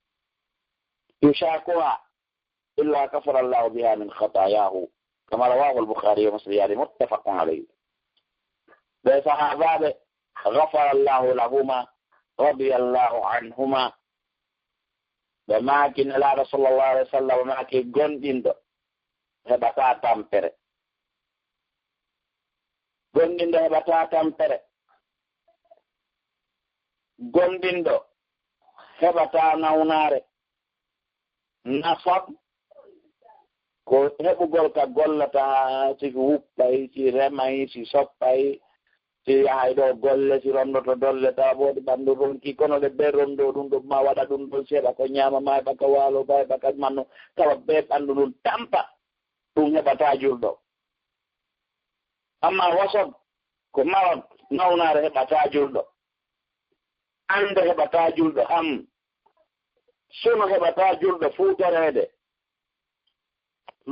يشاكها إلا كفر الله بها من خطاياه كما رواه البخاري ومسلم يعني متفق عليه بصحابة غفر الله لهما رضي الله عنهما بما كان الله صلى الله عليه وسلم وما كان قندين heɓata tampere gonɗinɗo heɓata tampere gonɗinɗo heɓata nawnare nasab ko heɓugol ka gollata siki wuppay si remay si soppay si yahay ɗo golle si rondoto dolle tawa ɓoɗi ɓanndu ronki kono ɗe ɓe rondo ɗum ɗum ma waɗa ɗum ɗon seeɗa ko ñaama ma heɓa ka waalo ba heɓa ka manno tawa ɓe ɓanndu ɗum tampa ɗum heɓata julɗo amma wasob ko maron nawnare heɓata julɗo ande heɓata julɗo ham suno heɓata julɗo fuutarede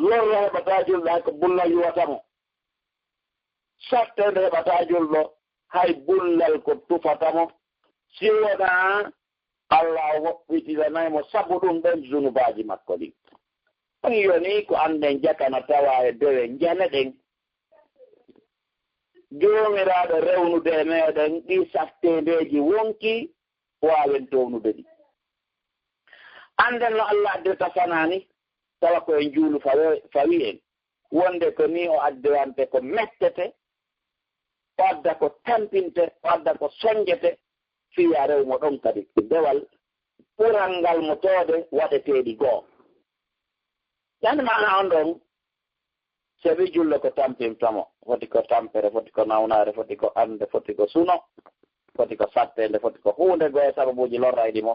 lorro heɓata julɗo hay ko bullal yuwatamo sattede heɓata julɗo hay bullal ko tufatamo si wona Allah woɓɓitiranaymo sabu ɗum ɗon zunubaji makko ɗi on yoni ko anden jakana tawa e dewe jane ɗen jomiraɗo rewnude e meɗen ɗi saftedeji wonki wawen townude ɗi anden no Allah addirta fanani tawa koye juulu fawi en wonde ko ni o addirante ko mettete o adda ko tampinte o adda ko soñjete fiya rewmo ɗon kadi dewal ɓural ngal mo toode waɗeteɗi goo yani mana on ɗon sabi jullo ko tampintamo foti ko tampere foti ko nawnare foti ko ande foti ko suno foti ko sattede foti ko hunde goye sababuji lorrayɗi mo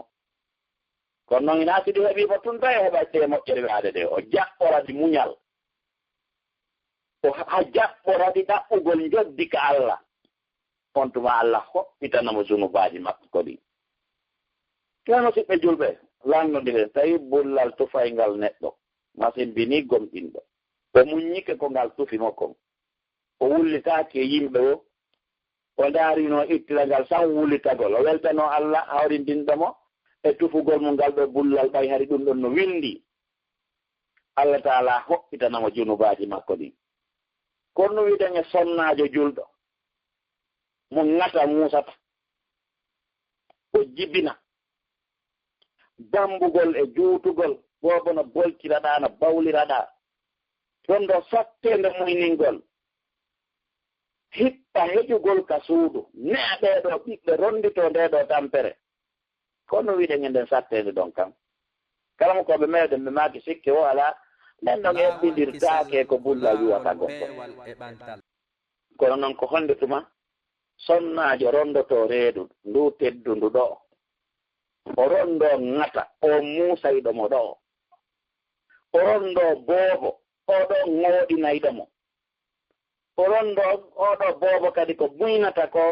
kono noon ina siɗi heeɓi ko tun tawi heɓatte moƴƴere waade ɗe o jaɓɓoradi muñal o jaɓɓoradi ɗaɓɓugol joddi ka Allah on tuma Allah hoɓɓitanamo zunubaji makko kodi keno siɓɓe julɓe lannodiren tawi bullal tufaygal neɗɗo masin bini gomɗinɗo o muññike ko ngal tufimo kon o wullitaake yimɓe o daarino ittirangal san wullitagol o weltano Allah hawrindinɗomo e tufugol mum ngal ɗo bullal ɓay hari ɗum ɗon no windi Allah taala hoɓɓitanamo junubaji makko ɗi kono wiiden e sonnaajo julɗo mo ngata muusata o jibina dambugol e juutugol boobo no boltiraɗa no bawliraɗa ɗon ɗo sattende muyningol hippa hejugol ka suudu neɗeeɗo ɓiɓɓe rondito ndeɗo tampere kono wiɗen e nden sattede ɗon kam kala mo koɓe meeɗen ɓe maaki sikke o ala nden ɗon eɓɓidirtaake ko bulla wiwata goɗɗo kono noon ko honde tuma sonnaajo rondoto reedu ndu teddundu ɗo o rondo ŋata o muusayɗomo ɗo o rondo boobo oɗo ŋooɗinayɗomo o rondo oɗo boobo kadi ko muynata ko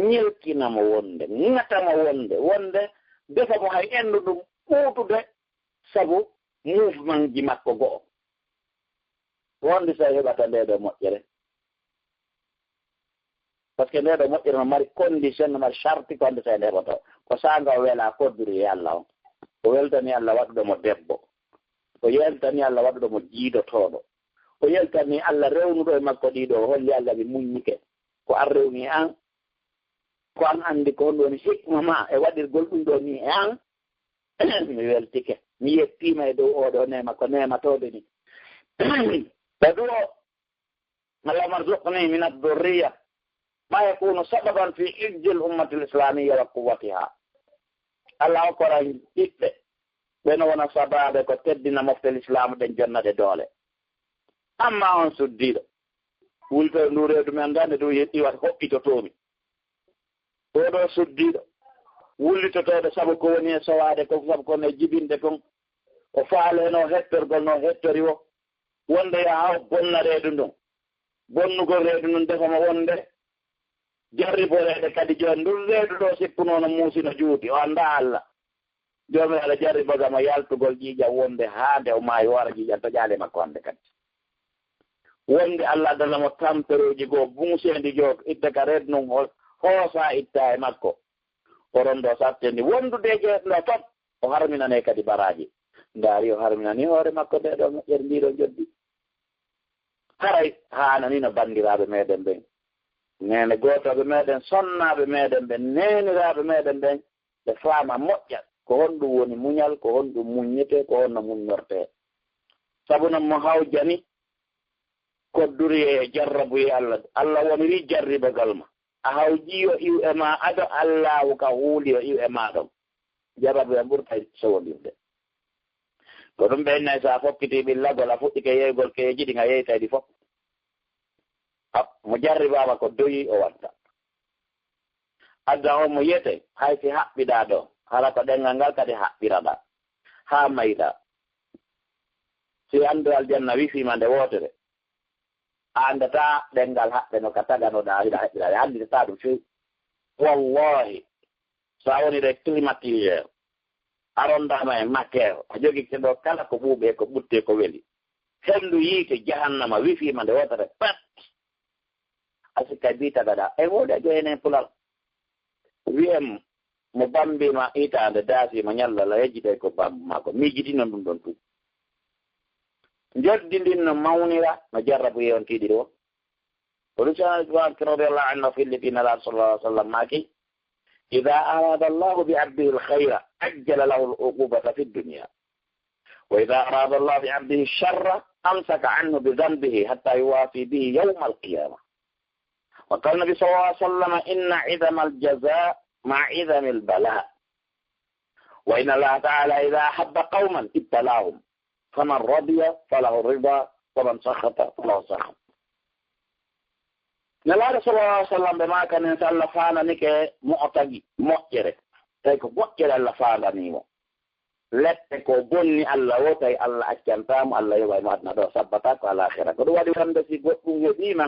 ñilkinamo wonde ŋatamo wonde defa mo hay endu ɗum ɓuutude sabu mouvement ji makko go'o wonde so heɓata ndeɗo moƴƴere par ce que ndeɗo moƴƴere no mari condition no mari charte ko nde so nde heɓato ko saanga o weela kodduri e Allah o o weltani Allah waɗuɗomo debbo o yeltani Allah waɗuɗomo jiidotoɗo o yeltani Allah rewnuɗo e makko ɗiɗo o holli Allah mi muññike ko an rewni an ko an anndi ko honɗum woni hikma ma e waɗirgol ɗum ɗo ni e an mi weltike mi yettima e dow oɗo nema ko nematoɓe ni ɓeɗu o allahumma arzuqni min addurriya ma yakunu sababan fi ijji l ummati l islamiyya wa quwwatiha allah hokkoran ɓiɓɓe ɓeno wona sababe ko teddina moftel islamu ɗen jonnade doole amma on suddiɗo wulto ndu reedu men dande ɗum iwata hoɓɓitotomi oɗo suddiɗo wullitotoɗo sabu ko woni e sowade ko sabu kono e jibinde kon o faaleno hettorgol no hettori o wonde yo haw bonna reedu ndun bonnugol reedu ndun defama wonde jarriboreede kadi joni ndun reedu ɗo sippunono muusino juuti o annda Allah joomi ala jarribogamo yaltugol ƴiiƴam wonde haade o maayi wara ƴiiƴam to ƴaale makko hande kadi wonde Allah danamo tamperuji goo buusendi jooto itte ka reedu nun hoosa itta e makko o rondo sattendi wondude jeeɗɗo fof o harminane kadi baraji ndaari o harminani hoore makko nde ɗo moƴƴere ndiɗo joddi haray haanani no bandiraɓe meɗen ɓen nene gootoɓe meɗen sonnaɓe meɗen ɓen neniraɓe meɗen ɓen ɓe faama moƴƴa ko honɗum woni muñal ko honɗum muññete ko honno muññorte sabu non mo hawjani kodduri e jarrabuye Allah woniri jarribagal ma a hawji o iw e ma ado allahu ka huuli o iw e ma ɗon jarrabu e ɓurta sowodirde ko ɗum ɓe nayi sa fokkiti ɓillagol a fuɗɗike yeygol keeji ɗi a yeytayɗi fof mo jarribama ko doyi o watta adda o mo yiyete hay si haɓɓiɗa ɗo hala ko ɗengal ngal kadi haɓɓiraɗa ha mayɗa si andu aljanna wifima nde wotere a andata ɗengal haɓɓe no ka taganoɗa hiɗa heɓɓira a anditata ɗum fewi wallahi so a woni ɗe climatiseur a rondama e makkeero a jogike ɗo kala ko ɓuuɓe ko ɓutte ko weli henndu yiite jahannama wifima nde wotere pat a sikka bitagaɗa e huuɗe joyene pulal wiyem mo bambima itande daasima ñallala yejjide ko bambumako miijitino ɗum ɗon tuu joddi ndin no mawnira no jarrabu yewontiɗi ɗo ko ɗum sanaki radiallahu anhu fillitine ala sallallahu alih w sallam maki ida arada allahu bi abdihi alkhayra ajjala lahu al-uqubata fi dunya wa ida arada allahu bi abdihi sharra amsaka anhu bi dhanbihi hatta yuwafi bihi yawma alqiyama wa qala nabi sallallahu alih wa sallam inna idama aljaza ma idami albala wa inna allaha ta'ala ida ahabba qawman ibtalahum faman radiya falahu rida waman sakhata falahu sakhat nelaɗo sallallahu alih wa sallam ɓe makanen so Allah fananike mo'otagi moƴƴere tawi ko moƴƴere Allah fananimo lette ko bonni Allah o tawi Allah accantamo Allah yoɓa e mo adna ɗo sabbata ko alakhira ko ɗum waɗi wonde si goɗɗum heɓima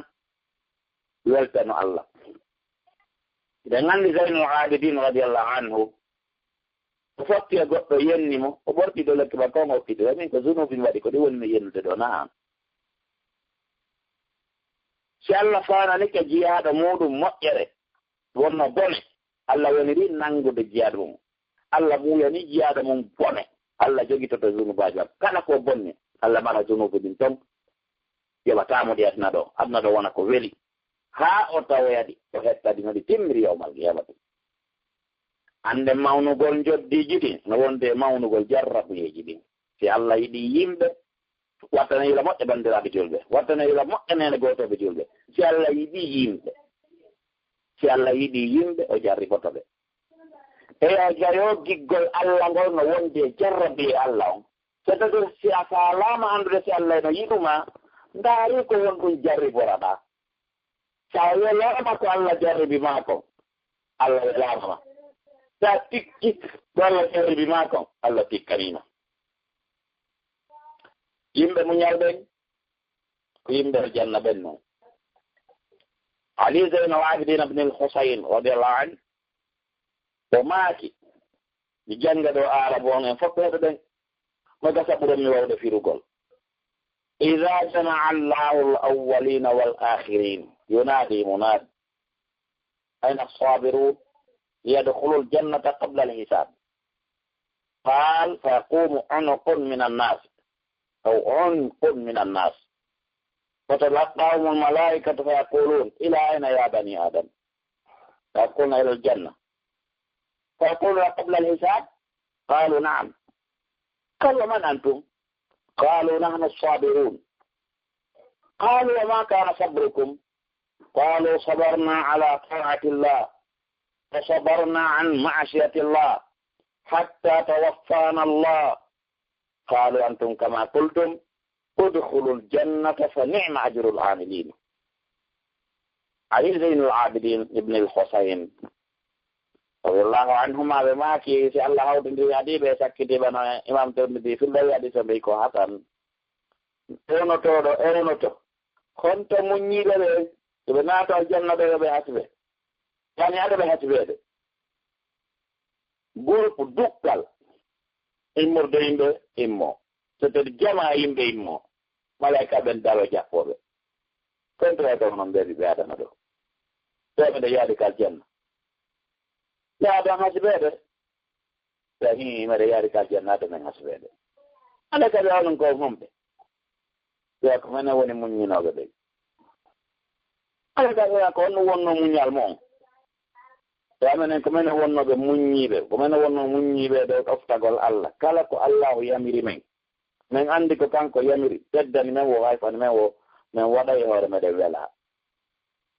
weltano Allah eɗen gandi Zaynul Abidin radiallahu anhu o fotti e goɗɗo yennimo o ɓortiɗo lekki ba kon hokkide min ko zunubi mi waɗi ko ɗi woni no yennude ɗo na si Allah fananike jiyaɗo muɗum moƴƴere wonno bone Allah woniri nangude jiyaɗo mum Allah muyani jiyaɗo mum bone Allah jogitoto zunubaji makko kala ko bonni Allah mara zunubu ɗin ton yoɓatamo ɗi adna ɗo wona ko weli ha o tawoyadi o hettadi noɗi timmiri yawmal qiyamati ande mawnugol joddiji ɗin no wonde mawnugol jarrabuyeji ɗin si Allah yiɗi yimɓe wattana yila moƴƴe banndiraaɓe julɓe, wattana yila moƴƴe nene gootoɓe julɓe. Si Allah yiɗii yimɓe, si Allah yiɗii yimɓe o jarriboto ɓe. eyo jayo giggol Allah ngol no wondi e jarrabi e Allah on. c'est-à-dire si a faalaama anndude si Allah no yiɗuma ndaari ko won ɗum jarriboraɗaa. sa welaama ko Allah jarribi maa ko Allah welaamama. sa tikki ko Allah jarribi maa ko Allah tikkaniima. yimɓe muñalɓen ko yimɓe janna ɓen noon. Ali Zayn al-Abidin ibn al-Husayn radiyallahu anhu o maaki mi jannga ɗo arabe on en fof ɓeeɗo ɗen no gasa ɓuranmi wawde firugol. ida jamaa allahu al-awwalina wal-akhirin yunadi munadi ayna as-sabirun yadkhulu al-jannata qabla al-hisab qal fa yaqumu unuqun min an-nas aw unqun min an-nas فتلقاهم الملائكة فيقولون إلى أين يا بني آدم؟ فيقولون إلى الجنة. فيقولون قبل الحساب؟ قالوا نعم. قالوا من أنتم؟ قالوا نحن الصابرون. قالوا وما كان صبركم؟ قالوا صبرنا على طاعة الله وصبرنا عن معصية الله حتى توفانا الله. قالوا أنتم كما قلتم ادخلوا الجنة فنعم أجر العاملين. علي زين العابدين ابن الحسين رضي الله عنهما بماكي سي الله هاو دندي ادي be sakkiti bana imam Tirmidhi fi lawi hadith be ko hasan eno to konto muñiɓe ɓe naata janna ɓe hasbe yani aɗa ɓe hasbeede groupe dukkal immorde yimɓe immo c'est-à-dire jama yimɓe immo malaika ɓen dawa jaɓɓoɓe konto e ɗon noon mbeɗi ɓe adana ɗo ɓeɓe yaadi kal janna yaadan hasbeede tani mbeɗa yaadi kal janna ade men hasbeede ande kadi onon ko mumɓe ɓe ko mene woni muññinoɓe ɓe ande kadi ko onno wonno muñal mo on amenen ko mene wonnoɓe muññiɓe ko mene wonno muññiɓe ɗo ɗoftagol Allah kala ko Allahu yamiri men min anndi ko kanko yamiri teddani men wo hayfani men wo min waɗa e hoore meɗen wela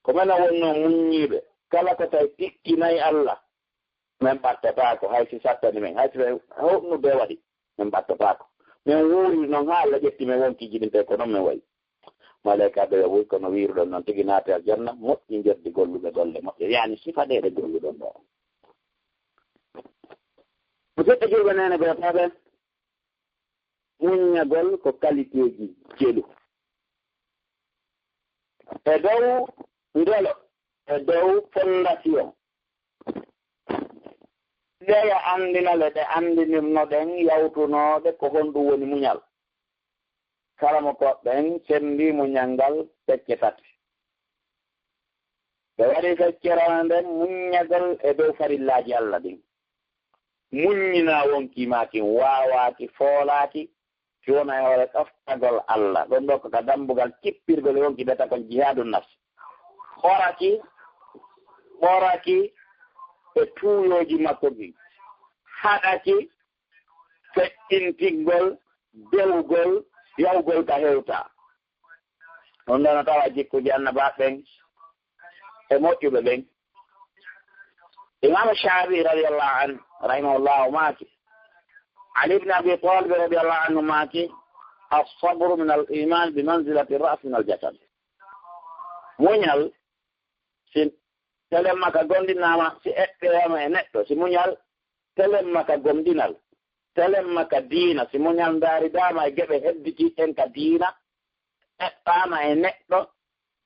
ko mene wonno muññiɓe kala ko tawi tikkinayi Allah min ɓattataako hay si sattani men hay si hoɗnude waɗi min ɓattataako min wuuri noon haa Allah ƴetti men wonki jiɗinte ko noon min wayi malaika ɓe wuy kono wiruɗon noon tigi naate aljanna moƴƴi njeddi golluɓe golle moƴƴe yani sifaɗeɗe golluɗon ɗo musidɓe julɓe nene ɓe taɓen muññagol ko qualité ji jelu e dow ndelo e dow fondation ɗeya andinale ɗe andinirnoɗen yawtunoɗe ko honɗum woni muñal kala mo koɓɓen sendi muñal ngal fecce tati ɓe waɗi feccerana nden muññagal e dow farillaji Allah ɗin muññina wonkimaaki wawaaki foolaaki jona e hoore ɗoftagol Allah ɗon ɗo koko dambugal kippirgol wonki ɓeta kon jihadu nafs ɓoraki e tuuyoji makko ɗi haɗaki feƴƴintingol dewgol yawgol ka hewta on ɗo no tawa jikkuji annabaɓe ɓen e moƴƴuɓe ɓen imam Shafi'i radiyallahu anhu rahimahullahu maaki Ali ibn Abi Talib radiyallahu anhu maaki as-sabru min al-iman bi manzilati ar-ra's min al-jasad muñal si telemma ka gondinama si eɓɓeyama e neɗɗo si muñal telemma ka gomdinal telemma ka diina si muñal daaridama e geɓe hedditi en ka diina eɓɓama e neɗɗo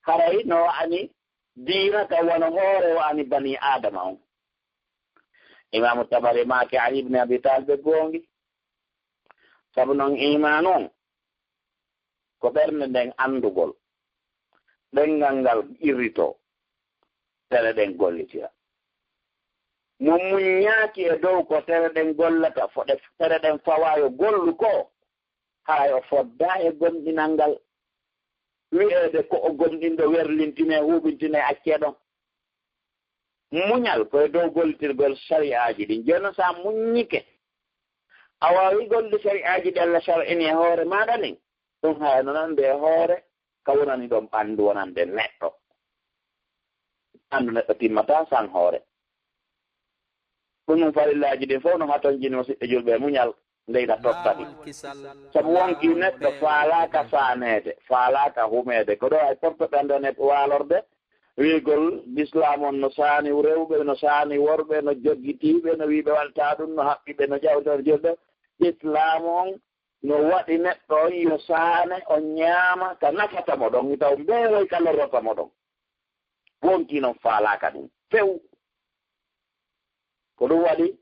haray no wa'ani diina ka wona hoore wa'ani bani adama on imamu Tabari maaki Ali ibn Abi Talib gongi sabu noon iman on ko ɓernde nden andugol ɗengal ngal irrito tere ɗen gollitira mo muññaaki e dow ko tere ɗen gollata foɗe tere ɗen fawayo gollu ko hay o fodda e gomɗinal ngal wi'eede ko o gomɗinɗo werlintine huɓintine acceɗon muñal koye dow gollitirgol sariyaji ɗin jooni sa muññike a waawi golli sariyaji ɗi Allah shar'ini e hoore maaɗa nin ɗum hayno nande e hoore ka wonani ɗon ɓanndu wonande neɗɗo. Ɓanndu neɗɗo timmata san hoore. ɗum farillaaji ɗin fof no haton jini musidɓe julɓe muñal ndeyɗa tottaɗi. sabu wonki neɗɗo faalaaka saaneede, faalaaka humeede. ko ɗo ay portoɗe ndene waalorde wiigol l'islam on no saani rewɓe, no saani worɓe, no joggitiiɓe, no wiiɓe waltaa ɗum, no haɓɓiɓe, no jawtore julɓe. islam on no waɗi neɗɗo on yo saane o ñaama ka nafata mo ɗon taw mbeewoy ka lorrota mo ɗon. wonki noon faalaaka ɗum few. ko ɗum waɗi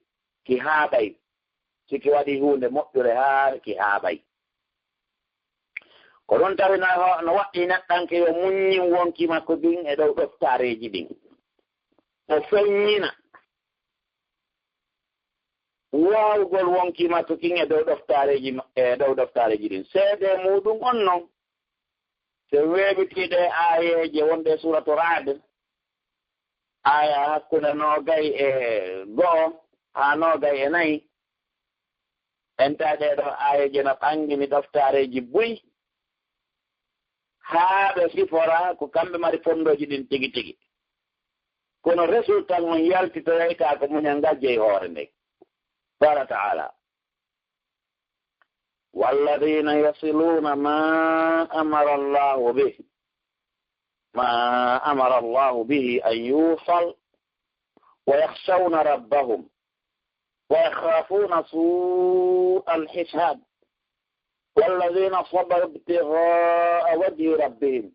ki haaɓay. siki waɗi huunde moƴƴure haa ki haaɓay. ko ɗon tawi no waɗɗi neɗɗanke yo muññin wonki makko ɗin e ɗow ɗoftareeji ɗin. o feññina waawgol wonki makko kin e dow ɗoftareeji ɗin. seede muɗum on noon so weeɓitiiɗe aayeeje wonde suratu Ra'd aya hakkunde 21 haa 24 entaɗe ɗo aayeje no ɓangini ɗoftareeji buy haa ɓe sifora ko kamɓe mari fonndoji ɗin tigi tigi. kono résultat on yaltitoyay ka ko muñal ngal jeyi hoore nde. qala taala walladina yasiluna ma amara allahu bihi an yusal wa yakhshawna rabbahum wa yakhafuna su'a al-hisab والذين صبروا ابتغاء وجه ربهم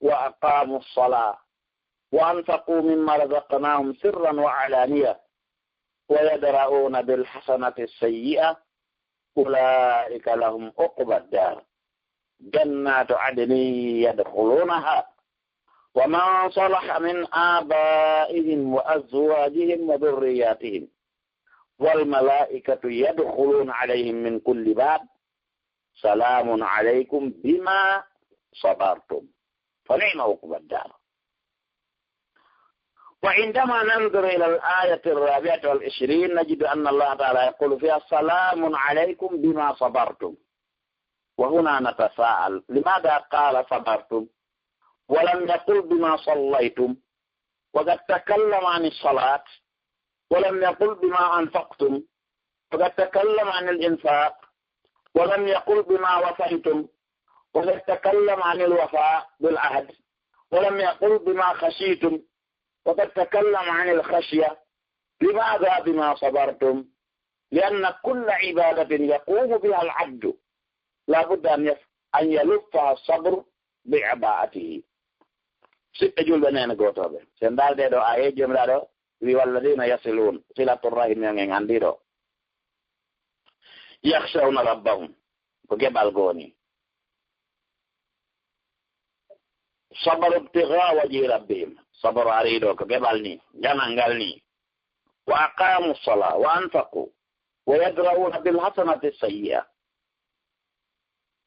وأقاموا الصلاة وأنفقوا مما رزقناهم سرا وعلانية ويدرؤون بالحسنة السيئة أولئك لهم عقبى الدار جنات عدن يدخلونها ومن صلح من آبائهم وأزواجهم وذرياتهم والملائكة يدخلون عليهم من كل باب سلام عليكم بما صبرتم فنعم عقبى الدار. وعندما ننظر إلى الآية 24 نجد أن الله تعالى يقول فيها سلام عليكم بما صبرتم. وهنا نتساءل لماذا قال صبرتم ولم يقل بما صليتم؟ وقد تكلم عن الصلاة ولم يقل بما أنفقتم، وقد تكلم عن الإنفاق ولم يقل بما وفيتم، وقد تكلم عن الوفاء بالعهد ولم يقل بما خشيتم، وقد تكلم عن الخشية. لماذا بما صبرتم؟ لأن كل عبادة يقوم بها العبد لا بد أن يلفها الصبر بعباءته. ست جول بنين قوتوبة سندال دي دو آيه جمرا دو والذين يصلون صلة الرحم ينين عندي دو يخشون ربهم وجبال غوني صبر ابتغاء وجه ربهم صبر عريدو كجبالني جمانغالني وأقاموا الصلاة وأنفقوا ويدرؤون بالحسنة السيئة.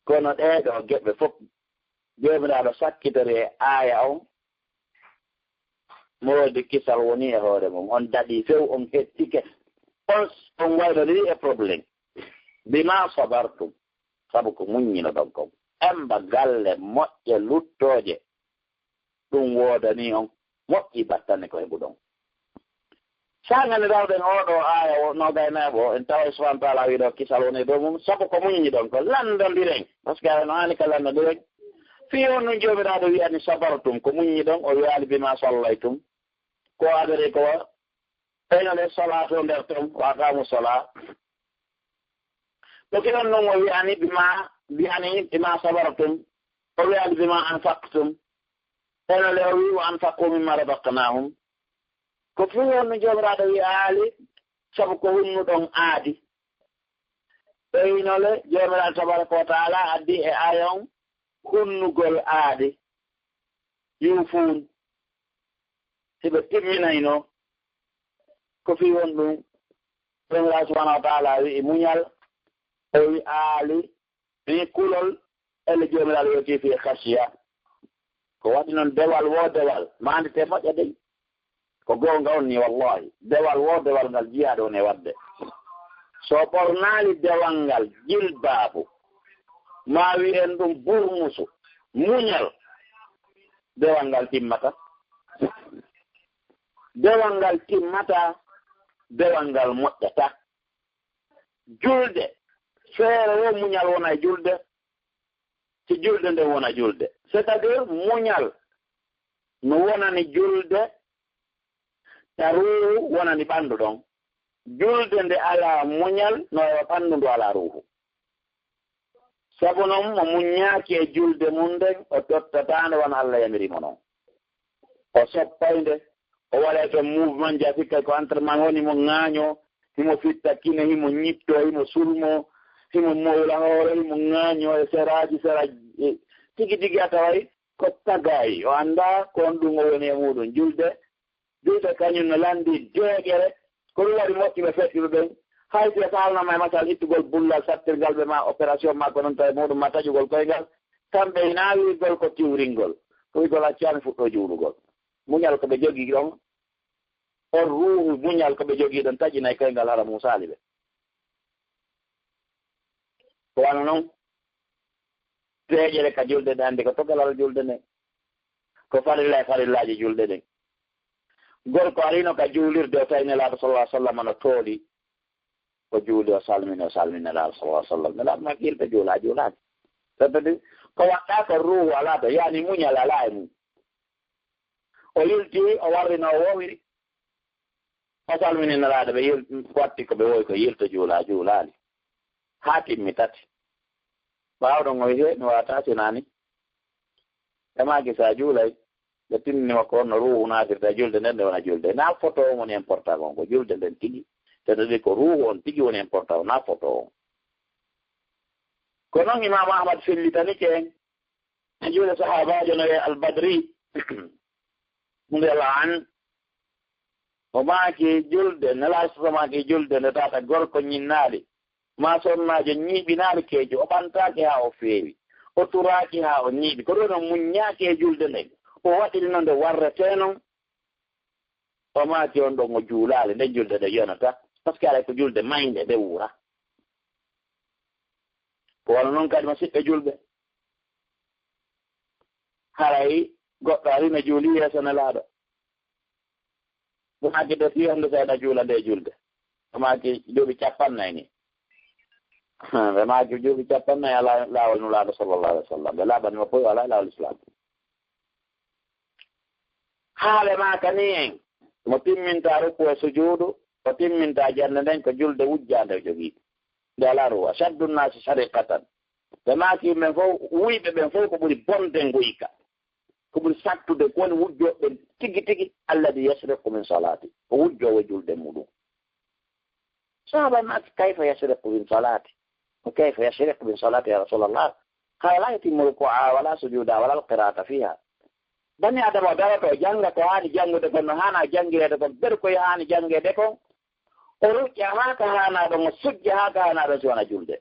كونت ايدو جب فوق جبنا دو سكتري آية أو مودي كسال وني هورمم on dadi few on hettike on waylori e probléme bima sabartum sabu ko muññino ɗon kon emba galle moƴƴe luttooje ɗum woodani on moƴƴi battane ko heɓu ɗon. sangani rawɗen oɗo aya no gaynaɓo en tawa subhanahu wa taala wiɗo kisal woni dow mum sabu ko muññi ɗon ko landodiren par ce que no hani ka landodiren fi on no jomiraɗo wiyani sabartum ko muññi ɗon o wiyani bima sallaytum ko adori ko ɓeynole salatu nder ton ko aqamu salat ɗo kiɗon noon o wiyani bima sabartum o wiyani bima anfaqtum ɓeynole o wi wa anfaqu mimma razaqnahum ko fi on no jomiraɗo wiyaali sabu ko hunnuɗon aadi. ɓeynole jomiraɗo tabaraka wa taala addi e ayon hunnugol aadi yufuun siɓe timminayno ko fi won ɗum jomiraɗo subhanahu wa taala wi muñal o wi aali mi kulol elle jomiraɗo weti fi khasiya ko waɗi noon dewal wo dewal mandite moƴƴa dey ko goonga on ni wallahi dewal wo dewal ngal jiyaɗo ne wadde so ɓornaali dewal ngal jilbaabu ma wi en ɗum burmusu muñal dewal ngal timmata dewal ngal timmata dewal ngal moƴƴata julde feere wo muñal wona julde si julde nde wona julde c'est à dire muñal no wonani julde taruhu wonani ɓanndu ɗon julde nde ala muñal no wawa ɓanndu ndu ala ruhu sabu noon mo muññaaki e julde mum nden o tottataande wona Allah yamirimo noon o soppayde o waɗete mouvement jafikka ko entraînement woni mo ŋaaño himo fitta kine himo ñitto himo sulmo himo mowla hoore himo ŋaaño e seraaji sera tigi tigi a taway ko tagayi o annda ko on ɗum o woni e muɗum julde kañum no lanndi deeƴere ko ɗum waɗi moƴƴiɓe feɗɗiɓe ɓen hay so haalnama e masal ittugol bullal sattirgal ɓe ma opération makko noon tawi muɗum ma taƴugol koygal kamɓe naawirgol ko tiwringol ko wigol accani fuɗɗo juulugol muñal ko ɓe jogii ɗon on ruuhu muñal ko ɓe jogii ɗon taƴinayi koyngal hara musaali ɓe ko wano noon deeƴere ka julde ɗe anndi ko togalal julde nde ko farillaaji julde ɗen gorko arino ka juulirde o tawi nelaaɗo sallah sallam no tooɗi o juuli o salmini nelaaɗo sallah sallam nelaaɗo ma ƴilɓe juulaaki c'est-à-dire ko waɗɗa ko ruuhu alaa to yaani muñal alaa e mum o yilti o warrino o wowiri o salmini nelaaɗo ɓe watti ko ɓe wowi ko yilto juulaali haa timmi tati ɓaawɗon o wihe mi wawata sinaani e maaki so a juulay ɓe tinnima ko no ruuhu naatirta julde nden nde wona julde na photo on woni important on ko julde nden tigi c'est-à-dire ko ruuhu on tigi woni important o na photo on ko noon imam ahmad fellitanike en e juuɗe sahabajo no wiye albadri radiyallahu an o maaki julde nelaaso maaki julde nde tata gorko ñinnaaɗi ma sonnaajo ñiiɓinaaɗo keejo o ɓantaaki haa o feewi o turaaki haa o ñiiɓi ko ɗo no muññaaki e julde nden o waɗiri noon nde warretee noon o maaki on ɗon o juulaali nden julde nde yonata par ce que alay ko julde maynde nde wuura ko wona noon kadi ma siɓɓe julɓe haray goɗɗo arino juuli yeeso nelaaɗo o maaki de fiyonde seeɗa juula nde julde o maaki duuɓi capannay ni ɓe maaki duuɓi capannay ala laawol nulaaɗo sallallahu alih wa sallam ɓe laaɓanima poy ala laawol islam haale maaka ni en mo timminta rukku e sujuudu o timminta jannde nden ko julde wujjaande jogii nde alaa ruwa saddu nnaasi sariqatan ɓe maaki yimɓen fof wuyɓe ɓen fof ko ɓuri bonde nguyka ko ɓuri sattude ko woni wujjooɓe tigi tigi alladi yasriqu min salati o wujjoowo julde muɗum sahaba maaki kayfa yasriqu min salati o kayfa yasriqu min salati ya rasulallah qala la yatimmu ruku'a wala sujuda wala alqira'ata fiha bani adama o dawato o jannga ko haani janngude kon no haana janngireede kon ber koye haani janngeede kon o ruƴƴa haa ko haanaa ɗon o sujja haa ko haanaa ɗon si wona julde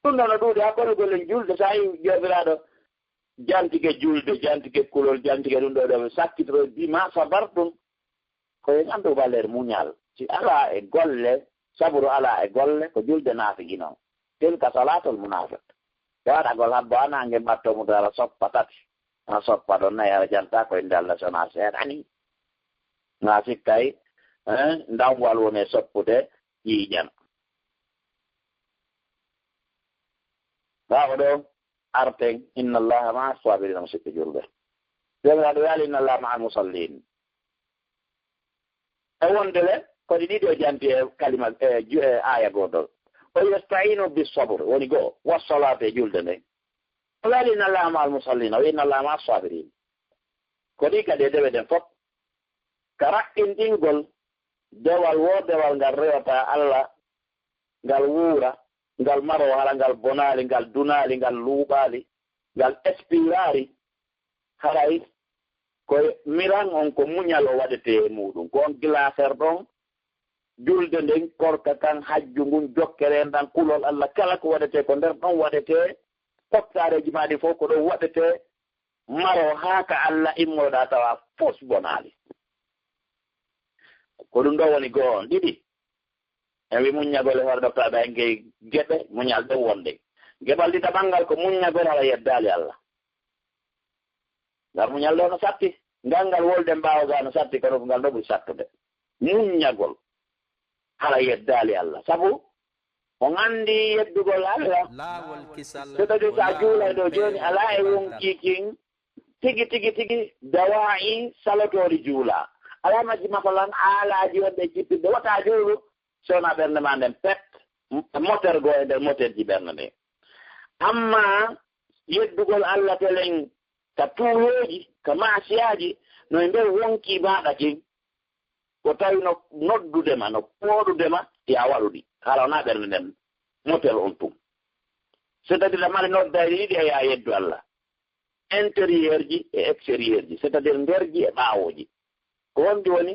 ɗum ɗon no ɗuuɗi hakkoɗe gollen julde so a yi jooɓiraaɗo jantike julde jantike kulol jantike ɗum ɗo ɗo sakkitoro bima sabar ɗum koye anndu balleere muñal si alaa e golle saburu alaa e golle ko julde naafigi noon tilka salatul munafiq ɓe waɗa gol habbo a nange mbattomudo ala soppa tati a soppa ɗon nayi ara janta koye ndalla sona seeɗani ga sikkay ndawwal woni e soppude ƴiiƴan ɓaawa ɗo arten inna allaha ma sabirina mo sikke julɓe jomiraɗo wi ala inna allaha ma al musallin e wondele kodi ɗiɗi o janti e kalima e aya godol o yasta'inu bisabr woni goo wassalatu e julde nde o wi ala inna allaha ma al musallin o wi inna allaha ma sabirin kodi kadi e dewe ɗen fof ka raɓɓinɗingol dewal wo dewal ngal rewata allah ngal wuura ngal maro hala ngal bonaali ngal dunaali ngal luuɓaali ngal expiraari haray koye miran on ko muñal o waɗete e muɗum ko on glacer ɗon julde nden korka kan hajju ngun jokkere ndan kulol allah kala ko waɗete ko nder ɗon waɗete pottareji maɗi fof ko ɗon waɗete maro haa ka allah immoɗa tawa fos bonaali ko ɗum ɗo woni goo on ɗiɗi en wi muññagol e hoore docteur ɓe engey geɗe muñal ɗe wonde gebal ɗiɗa ɓangal ko muññagol hala yeddali Allah ngal muñal ɗo no satti ngal wolde mbawga no satti kono ko ngal ɗo ɓuri sattude muññagol hala yeddali Allah sabu o andi yeddugol Allah so tagi sa juulay ɗo joni ala e wonkikin tigi dawa'i salotori juula ala majji masalan aalaji wonɓe jippirde wata juulu sowna ɓernde ma nden pet moteur goo e nder moteur ji ɓernde nde amma yeddugol Allah telen ka tuuyoji ka maasiyaji no e nder wonki maɗa kin ko tawi no noddudema no pooɗudema ya waɗuɗi haala wona ɓernde nden moteur on tum c'est-à-dire lamare noddayɗi ɗiɗi e ya yeddu Allah intérieur ji e extérieur ji c'est-à-dire nderji e ɓaawoji ko wonde woni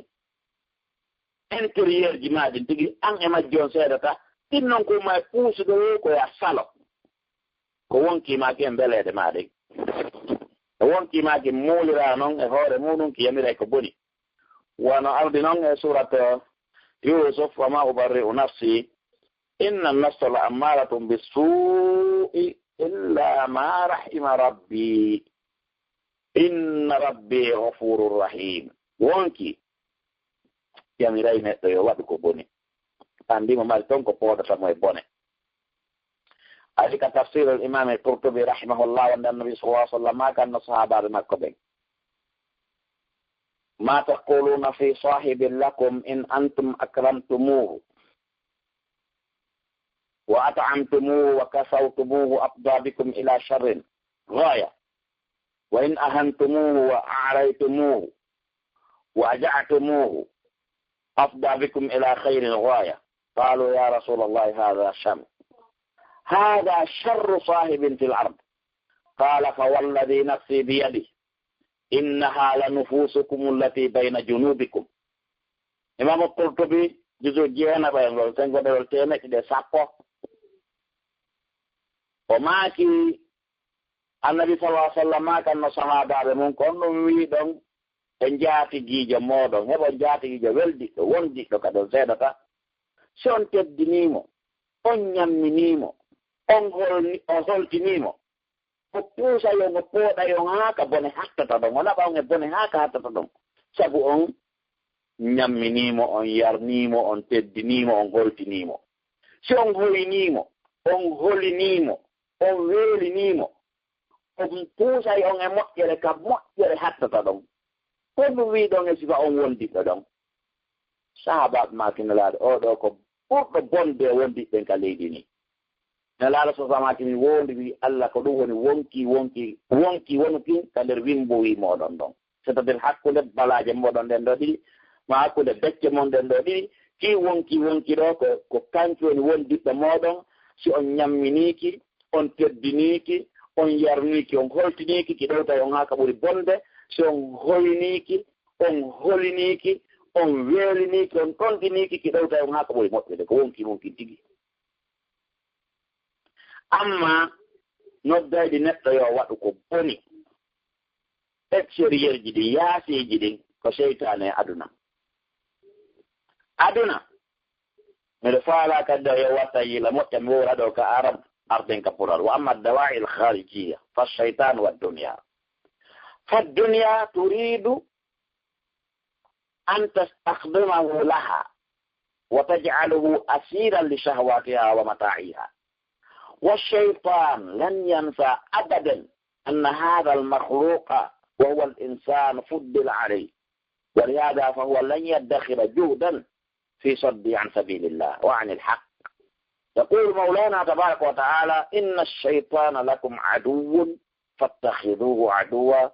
intérieur ji maɗin tigi an e majji on seedata ɗin noon ko ma puusude wo ko ya salo ko wonkimaki e mbeleede maɗen e wonkimaki muulira noon e hoore muɗum ki yamira ko boni wono ardi noon e surat Yusuf wa ma ubarri'u nafsi inna nafsa la ammaratun bis-su'i illa ma rahima rabbi inna rabbi ghafurur rahim wonki yamiray neɗɗo yo waɗu ko boni andimo mari toon ko poodata mo e bone ali ka tafsir al imam al-Qurtubi rahimahullah wonde annabi sallallahu alaihi wasallam ma kanno sahabaɓe makko ɓen ma taquluna fi sahibin lakum in antum akramtumuhu wa at'amtumuhu wa kasawtumuhu afda bikum ila sharrin ghaya wa in ahantumuhu wa a'raytumuhu wa aja'tumuhu afda bikum ila khairin ghaya qalu ya rasulullah hadha sharru sahibin fil ard qala fa walladhi nafsi bi yadihi innaha la nufusukum allati bayna junubikum imam al-Qurtubi juzo jeena bayngol tango dewol temeɗɗe ɗe sappo o maaki annabi sallallahu alaihi wasallam makanno sahabaɓe mum ko on ɗum wi ɗon e jaatigiijo mooɗon heɓo jaatigiijo weldiɗɗo wondiɗɗo kadi on seedata so on teddinimo on ñamminimo on holtinimo ko puusa yo ngo pooɗa yo haa ka bone hattata ɗon o naɓa on e bone haa ka hattata ɗon sabu on ñamminimo on yarnimo on teddinimo on holtinimo si on hoynimo on holinimo on weelinimo on puusay on e moƴƴere ka moƴƴere hattata ɗon ko ɗum wi ɗon e sifa on wondiɗɗo ɗon sahabaɓe makinelaade oɗo ko ɓurɗo bonde wondiɓɓen ka leydi ni nelaɗo so samakini wondi wi Allah ko ɗum woni wonki wonuki ka nder wimbo wi moɗon ɗon c'est-à-dire hakkude balaje moɗon ɗen ɗo ɗiɗi ma hakkude becce mon ɗen ɗo ɗiɗi ki wonki ɗo ko kanki woni wondiɓɓe moɗon si on ñamminiki on teddiniki on yarniki on holtiniki ki ɗowta on haka ɓuri bonde si on hoyniki on holiniki on weeliniki on tontiniki ki ɗowta on haka ɓuri moƴƴude ko wonki tigi amma noddayɗi neɗɗo yo waɗu ko boni extérieur ji ɗi yaasiji ɗin ko seytane aduna miɗo faala kadi yo watta yila moƴƴa mi wora ɗo ka arab arden ka pural wa amma dawa'i al-kharijiyya fa shaytan wa dunya fa dunya turidu an tastakhdimahu laha wa taj'aluhu asiran li shahawatiha wa mata'iha والشيطان لن ينسى أبدا أن هذا المخلوق وهو الإنسان فضل عليه ولهذا فهو لن يدخر جهدا في صد عن سبيل الله وعن الحق يقول مولانا تبارك وتعالى إن الشيطان لكم عدو فاتخذوه عدوا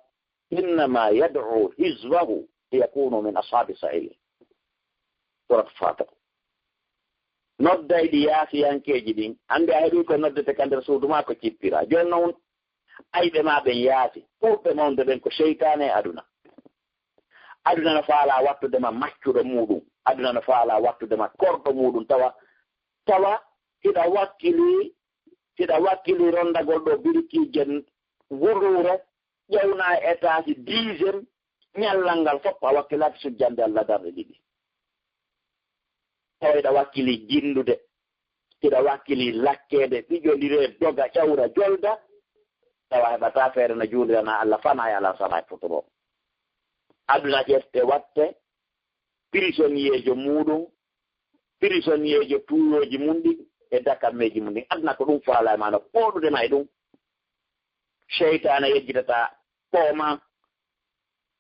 إنما يدعو حزبه ليكونوا من أصحاب السعير سورة الفاتحة noddayɗi yaasi yankeji ɗin hannde a heɓi ko noddete ka nder suudu ma ko cippira jooni noon ayɓe ma ɓen yaasi ɓurɓe mawde ɓen ko seytane aduna no faala wattudema maccuɗo muɗum aduna no faala wattudema korɗo muɗum tawa hiɗa wakkili rondagol ɗo birikije wurure ƴewna étage 10e ñallal ngal fof a wakkilaki sujjande Allah darde ɗiɗi tawiɗa wakkili jindude kiɗa wakkili lakkede ɓiƴolire doga ƴawra jolda tawa heɓata feere no juulirana Allah fana e ala sana e futuro aduna ƴefte watte prisonnier muɗum prisonnier tuuroji mum ɗi e dakammeji mum ɗi aduna ko ɗum faala e mana ɓooɗudema e ɗum seytane yejjitata ɓooma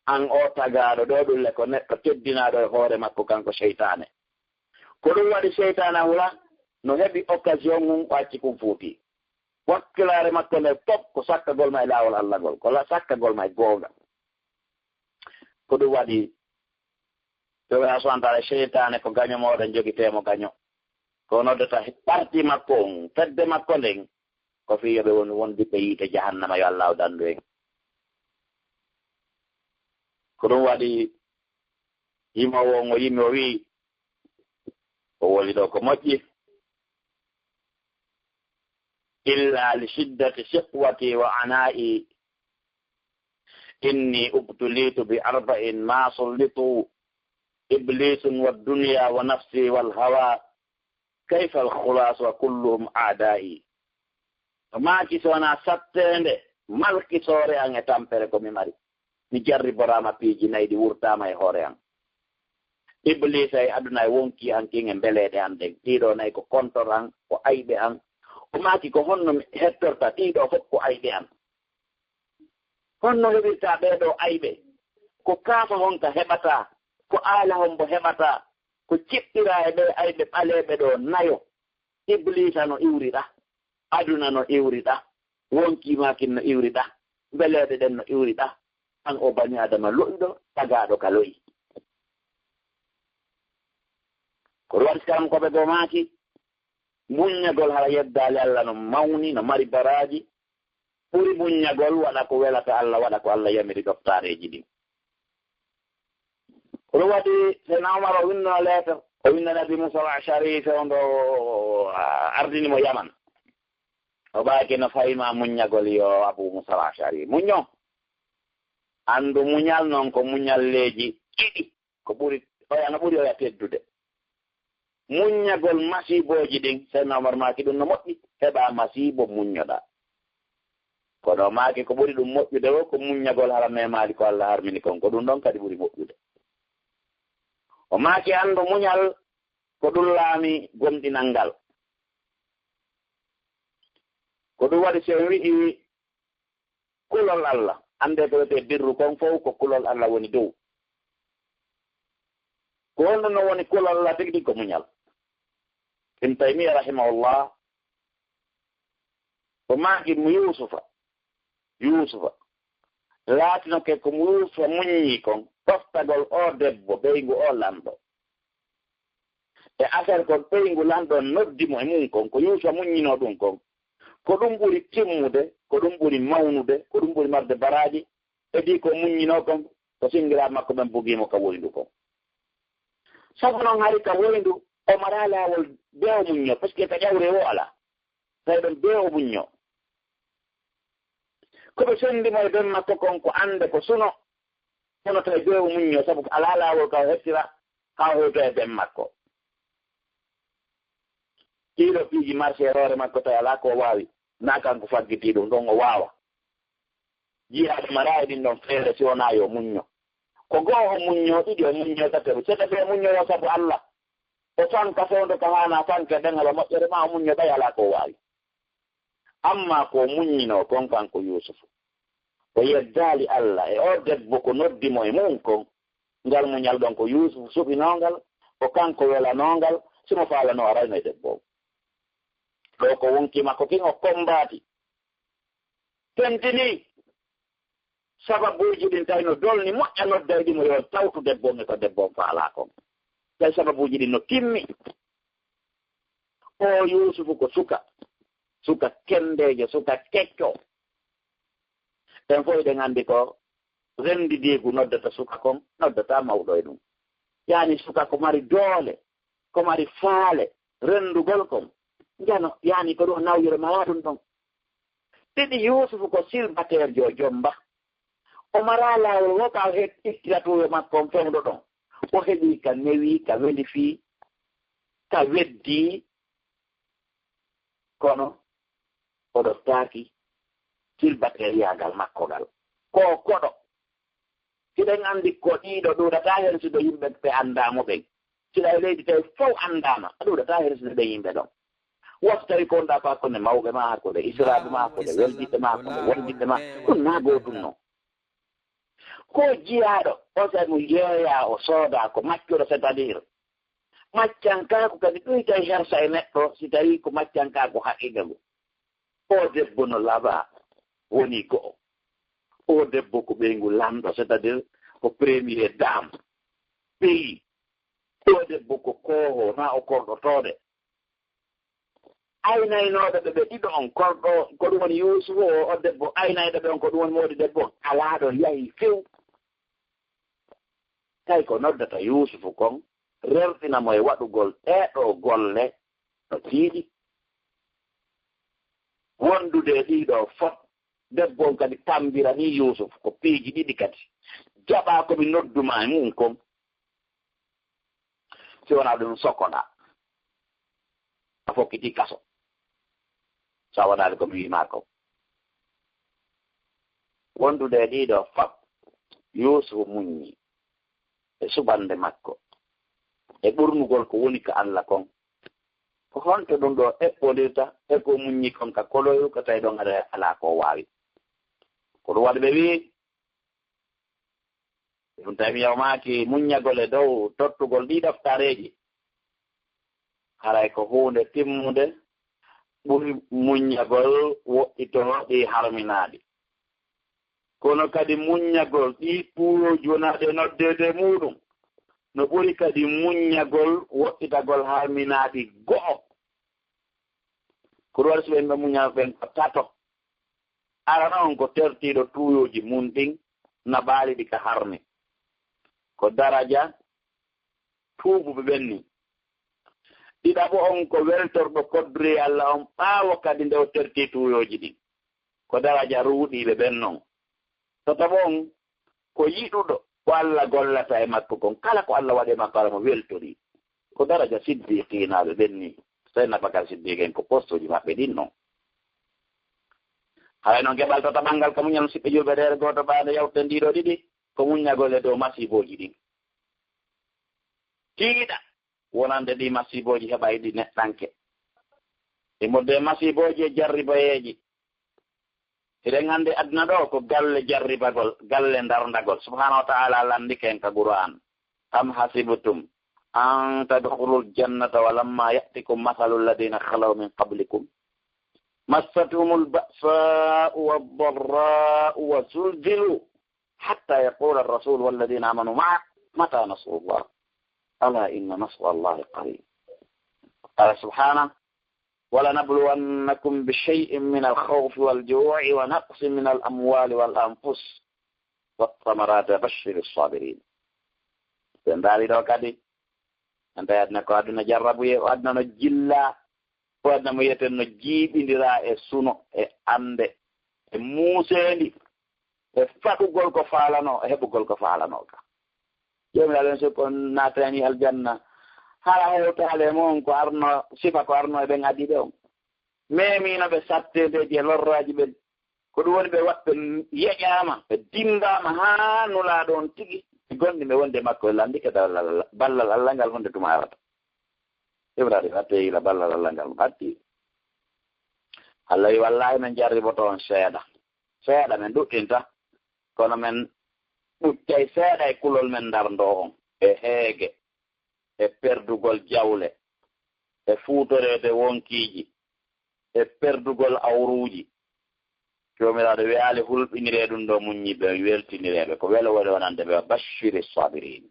an o tagaɗo ɗo ɗulle ko neɗɗo teddinaɗo e hoore makko kanko seytane ko ɗum waɗi seytane hula no heɓi occasion mum o acci kum fuuti wakkilare makko nde fof ko sakkagol ma e laawol Allah ngol ko sakkagol ma e goonga ko ɗum waɗi joga sontare seytane ko gaño moɗen jogitemo gaño ko noddata parti makko on fedde makko nden ko fiyoɓe won ɓiɓɓe yiite jahannama yo Allah o dandu en ko ɗum waɗi yimowo ngo yimi o wi o woli ɗo ko moƴƴi illa li shiddati shiqwati wa ana'i inni ubtulitu bi arba'in ma sullitu iblisun wa dunya wa nafsi wal hawa kayfa al khulas wa kulluhum a'da'i maaki sona sattende malkitore an e tampere ko mi mari mi jarri borama piiji nayi ɗi wurtama e hoore an iblisa e aduna e wonki an kin e mbeleede an ɗen ɗiɗo nayi ko kontor an ko ayɓe an o maaki ko honno mi hettorta ɗiɗo fof ko ayɓe an honno heɓirta ɓeeɗo ayɓe ko kaafa honka heɓata ko aala hombo heɓata ko ciɓɓira e ɓe ayɓe ɓaleɓe ɗo nayo iblisa no iwriɗa aduna no iwriɗa wonki makin no iwriɗa mbeleede ɗen no iwriɗa an o bani adama loyiɗo tagaɗo ka loyi ko waɗi kam koɓe go maaki muññagol hala yeddali Allah no mawni no mari baraji ɓuri muññagol waɗa ko welata Allah waɗa ko Allah yamiri ɗoftareji ɗin koɗo waɗi sena Omar o winno lettre o winno nabi Musa wa Sharif on ɗo ardini mo Yaman o ɓaaki no fayima muññagol yo Abu Musa wa Sharif muñño andu muñal noon ko muñalleji ɗiɗi ko ɓuri oyano ɓuri oya teddude muññagol masiboji ɗin sena Omar maaki ɗum no moƴƴi heɓa masibo muññoɗa kono maaki ko ɓuri ɗum moƴƴude o ko muññagol hala memali ko Allah harmini kon ko ɗum ɗon kadi ɓuri moƴƴude o maaki andu muñal ko ɗum laami gomɗinal ngal ko ɗum waɗi sen wi'i kulol Allah ande ko wiyete birru kon fof ko kulol Allah woni dow ko honno no woni kulol Allah tigi ko muñal Ibn Taymiyya rahimahullah ko maaki mo Yusufa laatino ke ko Yusufa muññi kon toftagol o debbo ɓeygu o lamɗo e affaire kon ɓeygu lamɗo noddimo e mum kon ko Yusufa muññino ɗum kon ko ɗum ɓuri timmude ko ɗum ɓuri mawnude ko ɗum ɓuri marde baraji edi ko muññino kon ko singira makko ɓen bugimo ka woyndu kon sabu noon hari ka woyndu o mara laawol beewo muñño par ce que ka ƴawre o ala tawi ɗon beewo muñño koɓe sondimo e ɓen makko kon ko ande ko suno kono tawi beewo muñño sabu ko ala laawol ka o hettira ha hoyto e ɓen makko ɗiɗo piiji marché hoore makko tawi ala ko waawi na kanko faggiti ɗum ɗon o waawa jiyaɗo mara e ɗin ɗon feere si wona yo muñño ko goo o muñño ɗiɗi o muñño tateru seɗa ɓe muññoyo sabu Allah o fanka fewndo ko haana fanke ɗengal o moƴƴere ma o muñño ɓay ala ko waawi amma ko muññino kon kanko Yusufu o yeddali Allah e o debbo ko noddimo e mum kon ngal muñal ɗon ko Yusufu suɓinongal ko kanko welanongal simo faalano arayno e debbo ɗo ko wonki makko kin o kombaati tentini sababuji ɗin tawi no dolni moƴƴa noddayɗimo yo tawtu debbo e ko debbo faala kon tawi sababuji ɗin no timmi o Yusufu ko suka kendejo suka kecco ɓen fof ɗen anndi ko rendidigu noddata suka kon noddata mawɗo e ɗum yaani suka ko mari doole ko mari faale renndugol kon jano yaani ko ɗum nawyire mala ɗum ɗon ɗiɗi Yusufu ko célibataire jo jomba o mara laawol wo ka ittitatuyo makko on fewɗo ɗon o heɓi ka newi ka weli fii ka weddi kono oɗo taaki silbateeri yaagal makko ngal ko koɗo siɗen anndi ko ɗiiɗo ɗuuɗata hersude yimɓe ɓe anndaamo ɓen siɗa e leydi tawi fof anndaama a ɗuuɗata hersude ɓe yimɓe ɗon woto tawi konɗa ko hakkunde mawɓe ma hakkunde israɓe ma hakkunde weldiɓe ma hakkunde wondiɓe ma ɗum naa gootum noon ko jiyaaɗo o sa mo yeeya o sooda ko maccuɗo c'est à dire maccankaako kadi ɗum tawi hersa e neɗɗo si tawi ko maccankaako haqiqa ngu o debbo no laba woni go'o o debbo ko ɓeygu lamɗo c'est à dire ko premier dame pays o debbo ko kooho na o korɗotoɗe aynaynoɓe ɓe ɗiɗo on korɗo ko ɗum woni Yusufu o debbo aynayɗo ɓe on ko ɗum woni moodi debbo alaaɗo yahi few tawi ko noddata Yusufu kon rerɗinamo e waɗugol ɗeɗo golle no tiiɗi wondude ɗiɗo fot debbo on kadi tambira ni Yusufu ko piiji ɗiɗi kadi jaɓa komi nodduma e mum kon si wona ɗum sokkoɗa a fokkiti kaso sa waɗade komi wima ko wondude ɗiɗo fot Yusufu muññi e suɓande makko e ɓurnugol ko woni ko Allah kon ko honto ɗum ɗo eɓɓodirta e ko muññi kon ka koloyo ko tawi ɗon aɗa alaa ko waawi ko ɗum waɗi ɓe wii ɗum tawi yawmaaki muññagol e dow tottugol ɗi ɗoftareeji haray ko huunde timmude ɓuri muññagol woɗɗitoo ɗi harminaaɗi kono kadi muññagol ɗi puuroji wonaade noddeede muɗum no ɓuri kadi muññagol woɗɗitagol harminaaɗi go'o ko ɗum waɗi so ɓen ɓe muñña ɓen ko tato arana on ko tertiiɗo tuuyoji mum ɗin na ɓaali ɗi ka harmi ko daraja tuubuɓe ɓen ni ɗiɗaɓo on ko weltorɗo kodduri Allah on ɓaawo kadi nde o tertii tuuyoji ɗin ko daraja ruuɗiiɓe ɓen noon tataɓo on ko yiɗuɗo ko Allah gollata e makko kon kala ko Allah waɗi e makko ala mo weltori ko daraja siddiqinaɓe ɓen ni sayna bakar siddiq en ko postoji maɓɓe ɗin noon hay noon geɓal tota ɓanngal ko muñal siɓɓe julɓe ɗere goto ɓaade yawte ndiɗo ɗiɗi ko muññagol e dow masiboji ɗin tiiɗa wonande ɗi masiboji heɓa e ɗi neɗɗanke e modde masiboji e jarribayeji eɗen hannde aduna ɗo ko galle jarribagol galle darndagol subhanahu wa taala landike en ka qur'an am hasibtum an tadkhulul jannata walamma ya'tikum mathalu alladhina khalaw min qablikum massatuhumul ba'sa'u wad-dharra'u wa zulzilu hatta yaqula ar-rasul walladhina amanu ma'a mata nasrullah ala inna nasrallahi qarib qala subhanahu ولنبلونكم بشيء من الخوف والجوع ونقص من الأموال والأنفس والثمرات بشر الصابرين سندالي دو كادي أنت أدنى كو أدنى جربوا وأدنى نجلا وأدنى ميتن نجيب إندراء سنو أندي موسى فاتو غول كو فالانو هبو غول كو فالانو يوم لا نسكن ناتاني الجنة hala hewtaale moon ko arno sifa ko arno e ɓen addiɓe on memino ɓe sattedeji e lorraji ɓen ko ɗum woni ɓe waɗɓe yeƴama ɓe dimmbama haa nulaaɗo on tigi gonɗi ɓe wonde makko e landike ballal Allah ngal honde tuma arata ibrahim atteyila ballal Allah ngal atti Allah wi wallahi men jarriboto on seeɗa men ɗuɗɗinta kono men ɗuccay seeɗa e kulol men darndo on e heege e perdugol jawle e fuutorede wonkiiji e perdugol awruuji joomiraaɗo weyaali hulɓiniree ɗum ɗo muññiɓe weltinireeɓe ko welo woni wonande ɓe bashiri sabirin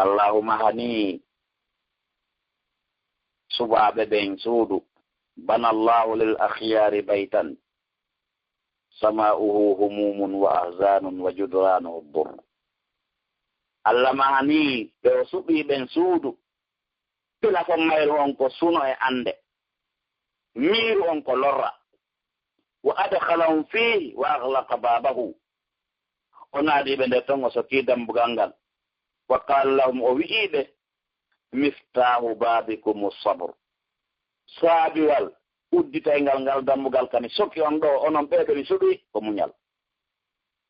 allahuma hani subaaɓe ɓen suudu bana allahu lil akhyari baytan sama'uhu humumun wa ahzanun wa judranuhu dur Allah mahani ɓe o suɓii ɓen suudu pila ko mayru on ko suno e annde miiru on ko lorra wa adkhalahum fihi wa aghlaqa babahu o naadiiɓe nde ton o sokkii dambugal ngal wa qala lahum o wi'iiɓe miftahu babikum sabr saabiwal udditaygal ngal dammugal kani sokki on ɗo onon ɓeeɗo mi suɗoy ko muñal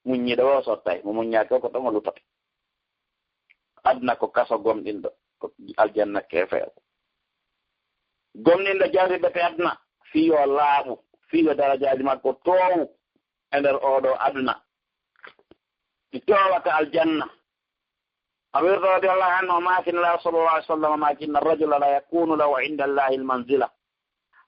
muññiɗo o sottay mo muññaaki o ko ɗon o lutata aduna ko kaso gomɗinɗo ko aljanna keefeero gomɗinɗo jarriɓete aduna fiyo laaɓu fiyo darajaaji makko toowu e nder oɗo aduna mi toowata aljanna أبي رضي الله عنه ما كان الله صلى الله عليه وسلم ما كان الرجل لا يكون له عند الله المنزلة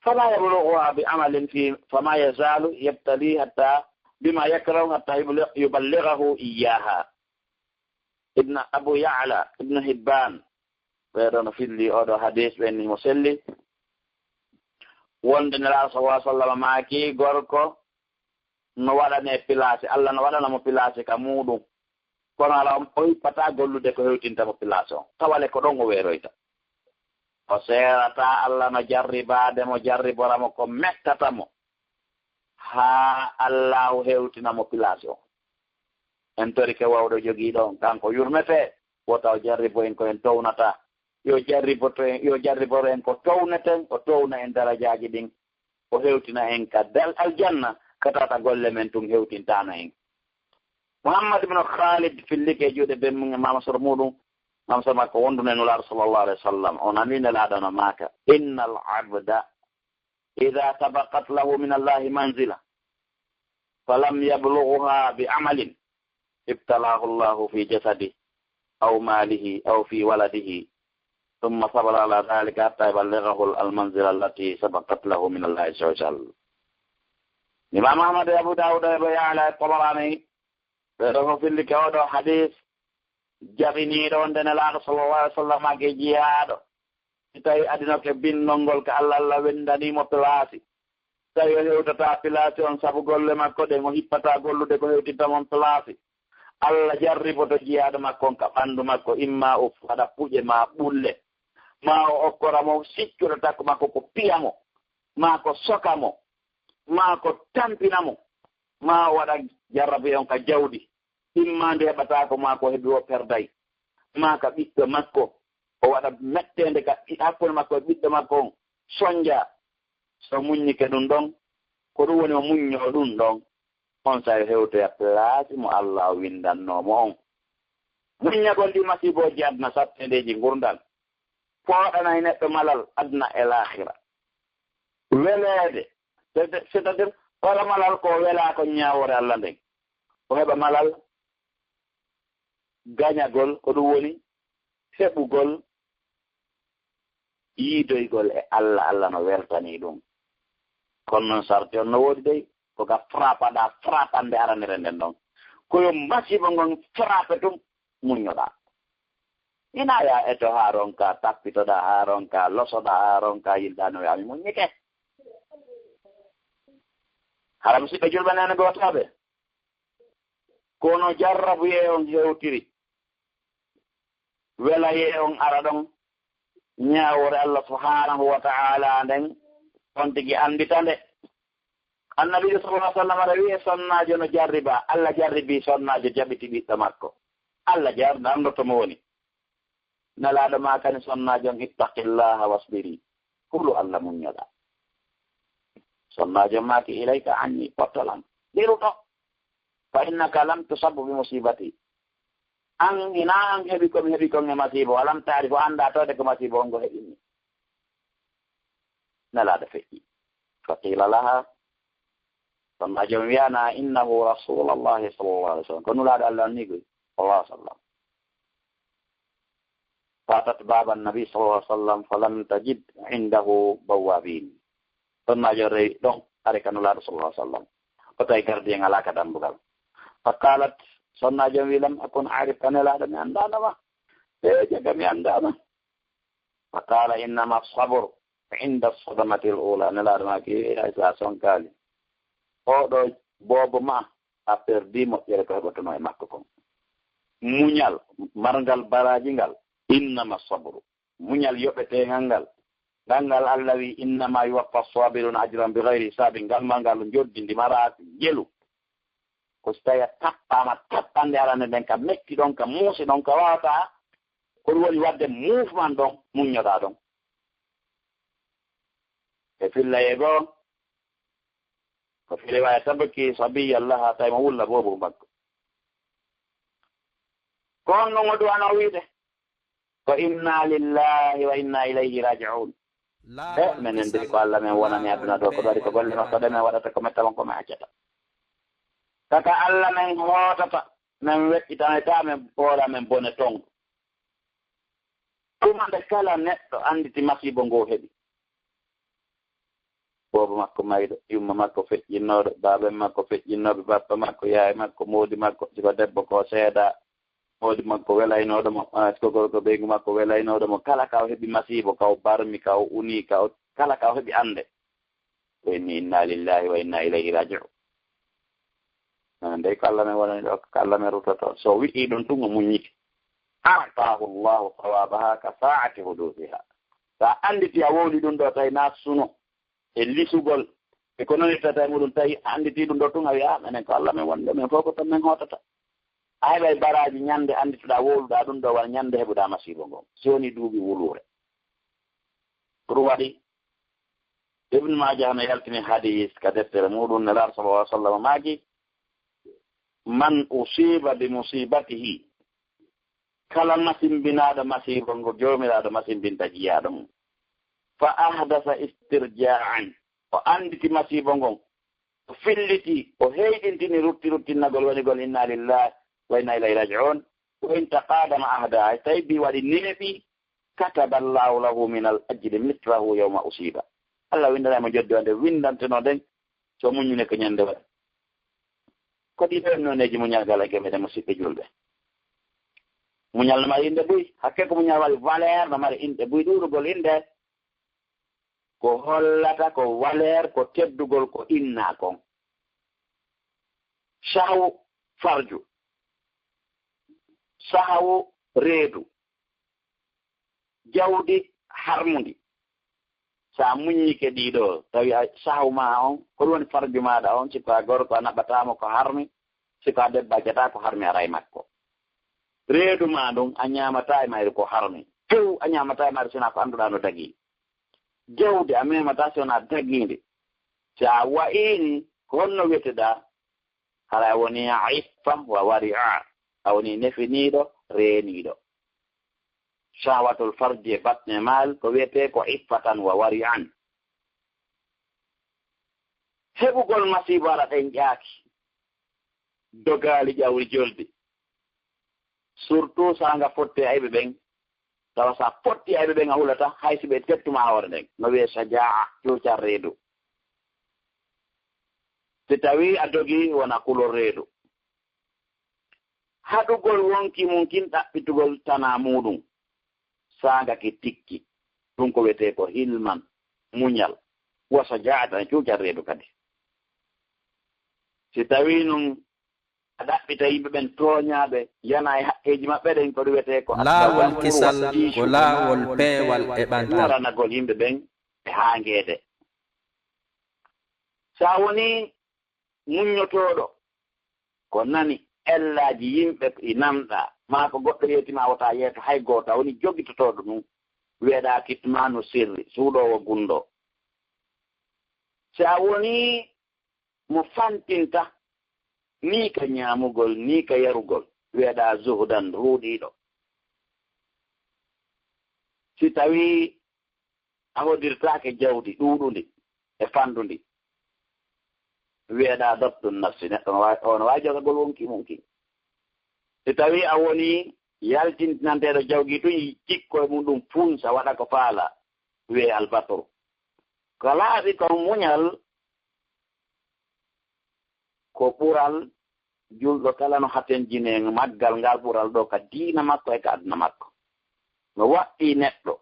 فلا يبلغها بعمل فيه فما يزال يبتلي حتى بما يكره حتى يبلغه إياها ابن أبو يعلى ابن هبان ويرون في اللي أودو حديث بين مسلي وندن الله صلى الله عليه وسلم ما كي غوركو نوالا نبلاسي الله نوالا نمبلاسي كمودو kono ala o hippata gollude ko hewtintamo population tawale ko ɗon o weeroyta o seerata Allah no jarribaade mo jarriboramo ko mettatamo haa Allah o hewtinamo population en tori ke wawɗo jogii ɗon kanko yurmete wota o jarribo en ko en townata yo jarriboro en ko towneten o towna en darajaaji ɗin o hewtina en ka dal aljanna katata golle men tun hewtintano en محمد بن خالد في اللي كيجود بين مام سرمودو مام سرماك وندنا نولار صلى الله عليه وسلم ونامين العدنا ماك إن العبد إذا سبقت له من الله منزلة فلم يبلغها بعمل ابتلاه الله في جسده أو ماله أو في ولده ثم صبر على ذلك حتى يبلغه المنزلة التي سبقت له من الله عز وجل إمام أحمد أبو داود أبو يعلى الطبراني ɓeɗo filli ke oɗo hadis jabiniɗo wonde nelaɗo sallallahu alih w sallam ake jiyaɗo si tawi adinoke binnolngol ko allah allah wendanimo place tawi o hewtata place on saabu golle makko ɗen o hippata gollude ko hewtintamon place allah jarriboto jiyaɗo makko on ka ɓanndu makko imma o waɗa puƴe ma ɓulle ma o okkoramo siccuɗo takko makko ko piyamo ma ko sokamo ma ko tampinamo ma o waɗa jarrabe on ka jawdi imma nde heɓata ko ma ko heɓi o perday ma ka ɓiɗɗo makko o waɗa mettende ka hakkude makko e ɓiɗɗo makko on soñja so muññike ɗum ɗon ko ɗum woni o muñño ɗum ɗon on sa hewtoya place mo Allah windannomo on muññagol ɗi masiboji aduna sattendeji gurdal fooɗanayi neɗɗo malal aduna e lahira weleede c'est-à-dire wala malal ko wela ko ñaawore Allah nden o heɓa malal gañagol ko ɗum woni heɓugol yiidoygol e Allah Allah no weltani ɗum kono noon sarti on no woodi dey koka frappaɗa frappande aranere nden ɗon koyo masiba ngon frappe tum muñoɗa ina ya eto haa ronka tappitoɗa haa ronka losoɗa haa ronka yilɗano yami muññike hara musidɓe julɓe nene gootoɓe kono jarrabu ye on hewtiri wela ye on ara ɗon ñaawore Allah subhanahu wa ta'ala nden on tigi anditande annabijo sallallahu alih w sallam aɗa wiye sonnajo no jarriba Allah jarribi sonnajo jaɓiti ɓiɗɗo makko Allah jarda andotomo woni nelaɗo ma kani sonnajo on ittaqillaha wasbiri hulu Allah muñoɗa sonnajo maki ilayka anni pottolan ɗiruɗo fa innaka lam tusabu bi musibati an ina an heɓi komi e masibo alam taari fo annda tawde ko masibo on ngo heɓinni nelaɗo feƴƴi fa qila laha sonnajo mi wiyana innahu rasulullahi sallallahu alih w sallam ko nulaɗo Allah on ni goy sallallahu alih w sallam fatat baba annabi sallallahu alih w sallam falam tajid indahu bawabin sonnajo rewi ɗon are ka nulaɗo sallallahu alih w sallam o tawi gardien alaka dambugal fa qalat sonnajo wi lam akun arif kanelaɗo mi anndanama jaga mi anndama fa qala innama sabr inda sadamati l ula nelaɗo maki ay sa sonkali oɗo boobo ma a perdi moƴƴere ko heɓotono e makko kon muñal marngal baraji ngal innama sabru muñal yoɓetengal ngal ngal Allah wi innama yuwaffa sabiruna ajran bi gayri hisabi ngal ma ngal joddindi maraki jelu ko so tawi a tappama tappande arande nden ka metti ɗon ka muusi ɗon ka wawata ko ɗum woni wadde mouvement ɗon muññoɗa ɗon e filla e goo ko fili wawi tabaki sabiya laha tawima wulla boobu makko kon non o duwano wiide ko inna lillahi wa inna ilayhi raji'un menen de ko Allah men wonani aduna do ko dari ko golle makko de men waɗata ko metta wonko ma accata kaka Allah men hootata men weƴƴitaneta men ɓoola men bone tongo ɗumande kala neɗɗo anditi masibo ngo heɓi boobo makko mayɗo yumma makko feƴƴinnoɗo baaɓe makko feƴƴinnoɓe bappa makko yaye makko moodi makko siko debbo ko seeda moodi makko welaynoɗo mo siko gorko ɓeygu makko welaynoɗo mo kala kaw heɓi masibo kaw barmi kaw uni kaw kala kaw heɓi ande o inni inna lillahi wa inna ilayhi raji'un nde ko Allah men wonani ɗo ko Allah men rutoto so wi'i ɗum tun o muññiti a'tahu llahu sawabaha ka sa'ati hudusiha sa anditi a wowli ɗum ɗo tawi na suno e lisugol e ko noon ittata e muɗum tawi anditi ɗum ɗo tun a wiya menen ko Allah men wonɗo men fof ko tan men hootata a heɓay baraji ñande andituɗa wowluɗa ɗum ɗo wala ñande heɓuɗa masibo ngon si woni duuɓi wulure ko ɗum waɗi ibnu majah no yaltini hadis ka deftere muɗum nelar sallallah alih w sallam maagi man usiba bi musibatihi kala masimbinaɗo masibo ngo jomiraɗo masimbinta jiyaɗo mum fa ahdasa istirja'an o anditi masibo ngon o filliti o heyɗintini ruttinnagol woni gol inna lillahi wa inna ilayhi raji'un wa in taqadama ahda tawi bi waɗi neeɓi kataba allahu lahu min al ajri mitrahu yawma usiba Allah windanamo joddi o nde windanteno nden so muñune ko ñande waɗi kodi ɗen noneji muñalgal e gemeɗe musidɓe julɓe muñal no mari inde buy hakke ko muñal waɗi valeur no mari inde buy ɗuɗugol inde ko hollata ko valeur ko teddugol ko inna kon sahu farju sahu reedu jawdi harmundi sa muññike ɗiɗo tawi sahu ma on ko ɗum woni farju maɗa on siko a gorko a naɓatama ko harmi siko a debbo a jata ko harmi ara e makko reedu ma ɗum a ñamata e mayre ko harmi few a ñamata e mayre sona ko annduɗa no dagi jawdi a memata sona daginde si a wa'ini ko honno weteɗa hara a woni iffa wa wari a woni nefiniɗo reeniɗo shawatul farji e batne mal ko wiyete ko iffatan wa wari an heɓugol masibo ara ɗen ƴaaki dogali ƴawri joldi surtout sanga fotti ayɓe ɓen tawa sa fotti ayɓe ɓen a hulata haysi ɓe tettuma hoore nden no wiye sajaa cuucar reedu si tawi a dogi wona kulol reedu haɗugol wonki mum kin ɗaɓɓitugol tana muɗum sangaki tikki ɗum ko wiyete ko hilman muñal wasa jaatan cuucar reedu kadi si tawi noon a ɗaɓɓita yimɓe ɓen tooñaaɓe yana e haqqeji maɓɓe ɗen ko ɗum wiyete ko laawol kisal ko laawol peewal e ɓantal ranagol yimɓe ɓen e haangeede sa woni muññotooɗo ko nani ellaaji yimɓe i namɗa ma ko goɗɗo yeetima wota yeeto hay gooto a woni jogitotoɗo ɗum wiyeɗa kitmanu sirri suuɗowo gunɗo si a woni mo fantinta ni ka ñaamugol ni ka yarugol wiyeɗa zuhdan ruuɗiɗo si tawi a hodirtake jawdi ɗuuɗundi e fandundi wiyeɗa dabtu nafsi neɗɗo ono wawi jogagol wonki mumki si tawi a woni yaltintinanteɗo jawgi tun cikko e muɗum funsa waɗa ko faala wiye albatoro ko laaɓi kon muñal ko ɓural julɗo kala no haten jine maggal ngal ɓural ɗo ka diina makko e ka aduna makko no waɗɗi neɗɗo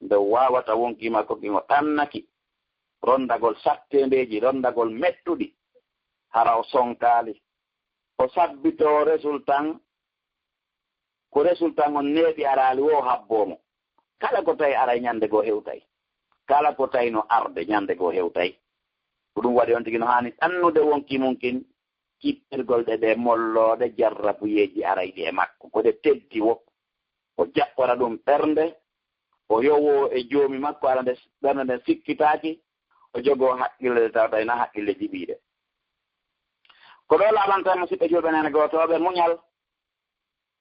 nde wawata wonki makko kimo ɗannaki rondagol sattendeji rondagol mettuɗi hara o sonkali o sabbito résultat ko résultat on neeɓi arali wo habbomo kala ko tawi ara ñande goo hewtay kala ko tawi no arde ñande goo hewtay ko ɗum waɗi on tigi no hani ɗannude wonki mumkin kippirgol ɗe molloɗe jarrabuyeji arayɗi e makko ko ɗe teddi wo o jaɓɓora ɗum ɓernde o yowo e joomi makko ara nde ɓernde nden sikkitaki o jogo haqqille tawta ina haqqille jiɓiide ko ɗo laaɓanta musidɓe julɓe nene gootoɓe muñal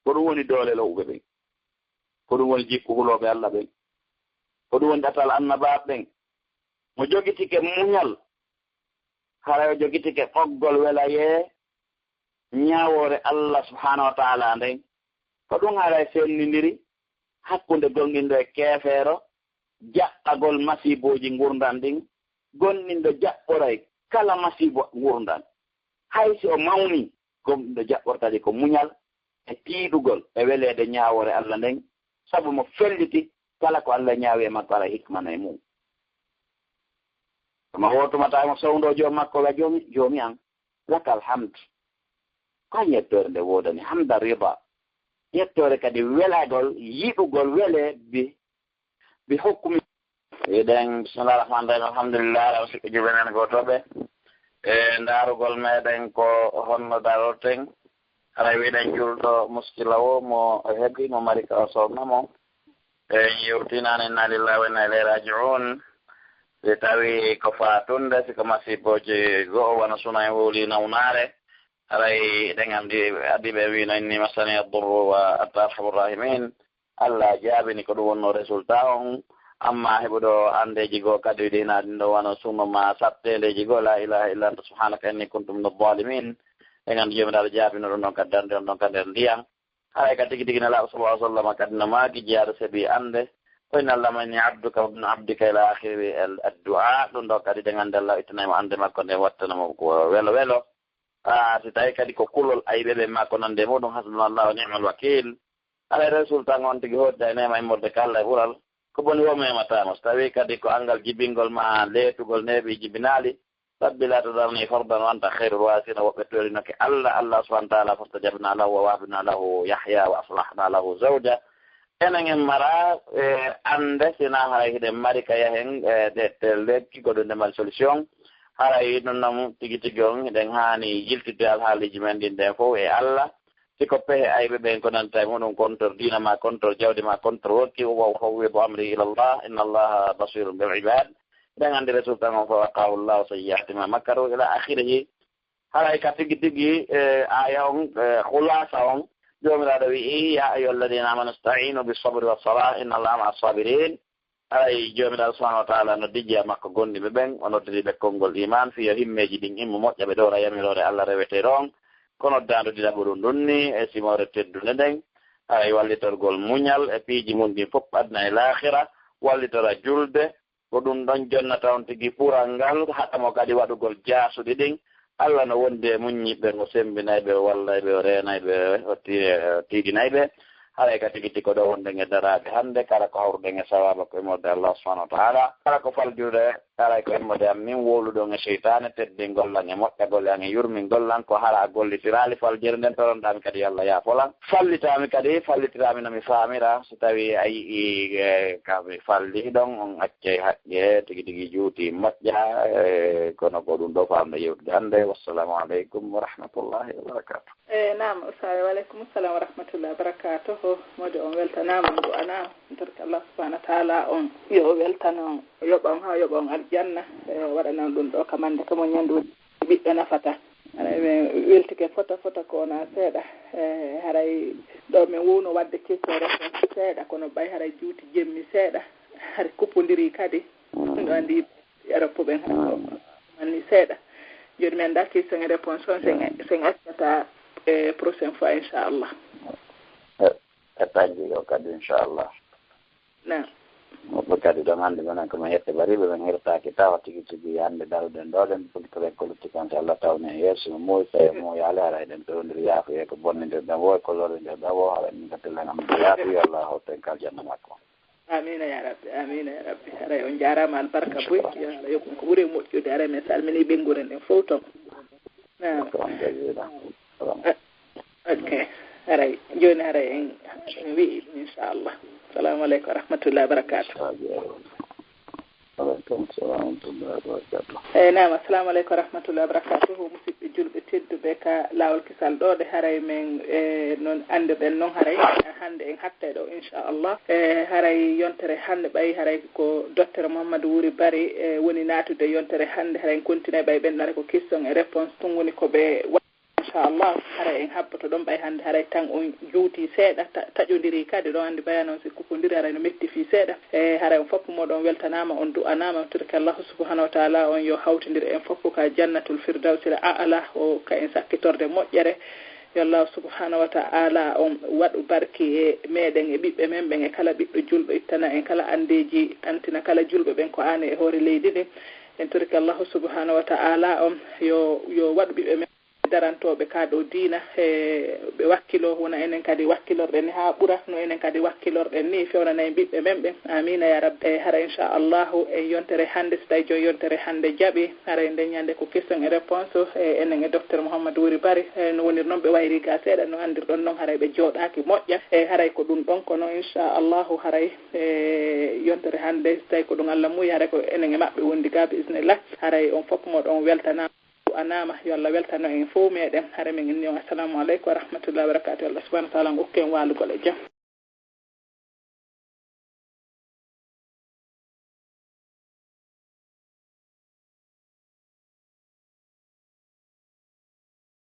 ko ɗum woni doole lowɓe ɓen ko ɗum woni jikku hulooɓe Allah ɓen ko ɗum woni ɗatal annabaaɓe ɓen mo jogitike muñal hara o jogitike ɓoggol welayee ñaawoore Allah subhanahu wa taala nden ko ɗum haray fennindiri hakkunde gonɗinɗo e keefeero jaɓɓagol masiibooji ngurdan ɗin gonɗinɗo jaɓɓoray kala masiibo ngurdan hay si o mawni gonɗinɗo jaɓɓortadi ko muñal e tiiɗugol e weleede ñaawoore Allah nden sabu mo felliti kala ko Allah ñaawi e makko ara hikmana e mum ma wotumata mo sowndo joom makko wa joomi an laka alhamdu ko yettore nde woodani hamda rida yettore kadi welagol yiɗugol wele bi hokkumi eɗen bisimillah rahman rahim alhamdulillah ala musidɓe juɓenen gotoɓe e ndaarugol meɗen ko honno daroten aɗa wiɗen julɗo muskila o mo heɓi mo mari ka o sownamo e yewtinani inna lillahi wa inna ilayhi raji'un si tawi ko fatunde siko masiboji go'o wona suna en wowli nawnare aray ɗen adiɓe wino inni masani addurru wa anta arhamu rahimin Allah jaabini ko ɗum wonno résultat on amma heɓuɗo andeji goo kadi ɗinaɗin ɗo wona summa ma sattedeji goo la ilaha illa anta subhanaka inni kuntum min adh-dhalimin en andi jomiraɗo jaabino ɗum ɗon kadi darde on ɗon kadi nder ndiyam haray ka tigi tigi nelaɓo sallallahu alaihi wasallam kadi no maaki jeyaɗo saabi ande koyne Allah mani abduka wabnu abdika ila akhiri addu'a ɗum ɗo kadi ɗen ande Allah ittanaymo ande makko nde wattanamo ko welo welo si tawi kadi ko kulol ayiɓe ɓe makko nande muɗum hasbunallahu wa ni'mal wakil haray résultat on tigi hodda e nema immorde kalla e ɓural ko boni wo mematama so tawi kadi ko angal jibingol ma leetugol neeɓi jibinali sabbi la tadarni fardan wa anta khairul wasina woɓɓe torinoke Allah subhanahu wa ta'ala fastajabna lahu wa wahbna lahu yahya wa aslahna lahu zawja enen en mara ande sina haray hiɗen mari ka yahen lekki goɗo ndemal solution haray ɗum noon tigi tigi on eɗen haani yiltide alhaaliji men ɗin nden fof e Allah siko pehe ayɓe ɓen ko nanta e muɗum contrôle dina ma contrôle jawdi ma contrôle wokki wa fawwidu amri ila Allah inna Allaha basirun bil ibad ɗen andi résultat on ko waqahu llahu sayyi'ati ma makaru ila akhirihi haray ka tigi tigi aya on khulasa on jomiraɗo wi'i ya ayyuha alladina amanu ista'inu bis-sabri was-salah inna Allaha ma'a as-sabirin haray jomiraɗo subhanahu wa ta'ala no dijja makko gonɗiɓe ɓen o noddiri ɓe konngol iman fiyo himmeji ɗin immo moƴƴa ɓe ɗora yamirore Allah rewete ɗon kono dando dinaɓo ɗum ɗumni e simore teddude nden haray wallitorgol muñal e piiji mum ɗin fof adna e lahira wallitora julde ko ɗum ɗon jonnata on tigi ɓural ngal haɗamo kadi waɗugol jaasuɗi ɗin Allah no wondi e muññiɓe o sembinayɓe o wallayɓe o renayɓe o tiiɗinayɓe haray ka tigi tigi ko ɗo wonɗen e daraɓe hannde kala ko hawruɗen e sawaba ko immorde Allah subhanahu wa ta'ala kala ko faljude haray ko immorde am min wowluɗon e cheytane teddin gollan e moƴƴagol an e yurmin gollan ko hara gollitirali faljere nden toronɗami kadi Allah yaafolan fallitami kadi fallitirami nomi famira so tawi a yii kami falli ɗon on accay haqqe tigi tigi juuti moƴƴa kono ko ɗum ɗo famno yewtude hannde wassalamu aleykum wa rahmatullahi wa barakatuh naam ustare waleykum assalam wa rahmatullahi wa barakatuh mode on weltanama ndu ana torka Allah subhanahu wa ta'ala on yo weltano yoɓon ha yoɓon aljanna waɗanan ɗum ɗo kamande kamo ñandu ɓiɓɓe nafata haray weltike fota ko na seeɗa haray ɗo min wuno wadde question réponse seeɗa kono ɓay haray juuti jemmi seeɗa haray kuppodiri kadi ɗum ɗo andi Europe ɓen manni seeɗa joni min da question e réponse on sen accata prochaine fois inchallah taji o kadi inchallah na woɓɓe kadi ɗon hannde minen komin hette bariɓe ɓen hirtaki tawa tigi tigi hannde daruɗen ɗoɗen pultoren kollutikante Allah tawne e yeeso moy tawi mo yaale hara eɗen pewndiri yaafo e ko bonnidirɗen wo e kollodirɗen wo haɗa min gattillen amdo yaafi Allah hawten kal janna makko amina ya rabbi haray on jarama albarka boy yo Allah yoɓum ko ɓuuri moƴƴude haray min salmini ɓenguren ɗen fof ton ok haray joni haray en wi'i ɗum inchallah assalamu aleykum wa rahmatullahi wa barakatuh aleykum salam wa rahmatullahi wa barakatuh naam assalamu aleykum wa rahmatullahi wa barakatuh musidɓe julɓe tedduɓe hettiɓe ka laawol kisal ɗo de haray men noon andirɗen noon haray hannde en hatta ɗo inchallah haray yontere hannde ɓay haray ko docteur Mouhamadou Wuri Bari woni naatude yontere hannde haray en continue ɓay ɓen ɗare ko question et réponse tun woni ko ɓe inchallah haray en habboto ɗon ɓay hannde haray tan on juuti seeɗa taƴodiri kadi ɗon anndi bayan on sikku kodiri haray no metti fi seeɗa haray on fof moɗon weltanama on du'anama turke allahu subhanahu wa taala on yo hawtidir en fof ka jannatul firdawsil a'la o ka en sakkitorde moƴƴere yo allah subhanahu wa ta'ala on waɗu barki e meɗen e ɓiɓɓe men ɓen e kala ɓiɗɗo julɗo ittana en kala andeji antina kala julɓe ɓen ko an e hoore leydi ndi en turke allahu subhanahu wa ta'ala on yo waɗu ɓiɓɓe men darantoɓe ka ɗo diina ɓe wakkilo wona enen kadi wakkilorɗen ni ha ɓuura no enen kadi wakkilorɗen ni fewnana en ɓiɓɓe men ɓe amina ya rabbi hara inchallahu e yontere hannde so tawi joni yontere hannde jaaɓi hara nde ñande ko question et réponse enen e docteur Mouhamadou Wuri Bari no wonir noon ɓe wayri ga seeɗa no andirɗon noon haray ɓe jooɗaki moƴƴa haray ko ɗum ɗon kono inchallahu haray yontere hannde so tawi ko ɗum Allah muuyi haray ko enen e maɓɓe wondi ga bisnillah haray on fof moɗon weltana anama yo Allah weltano en fof meɗen hare men inni assalamu aleykum wa rahmatullahi wa barakatuh Allah subhanahu wa ta'ala ngokken walugol e jam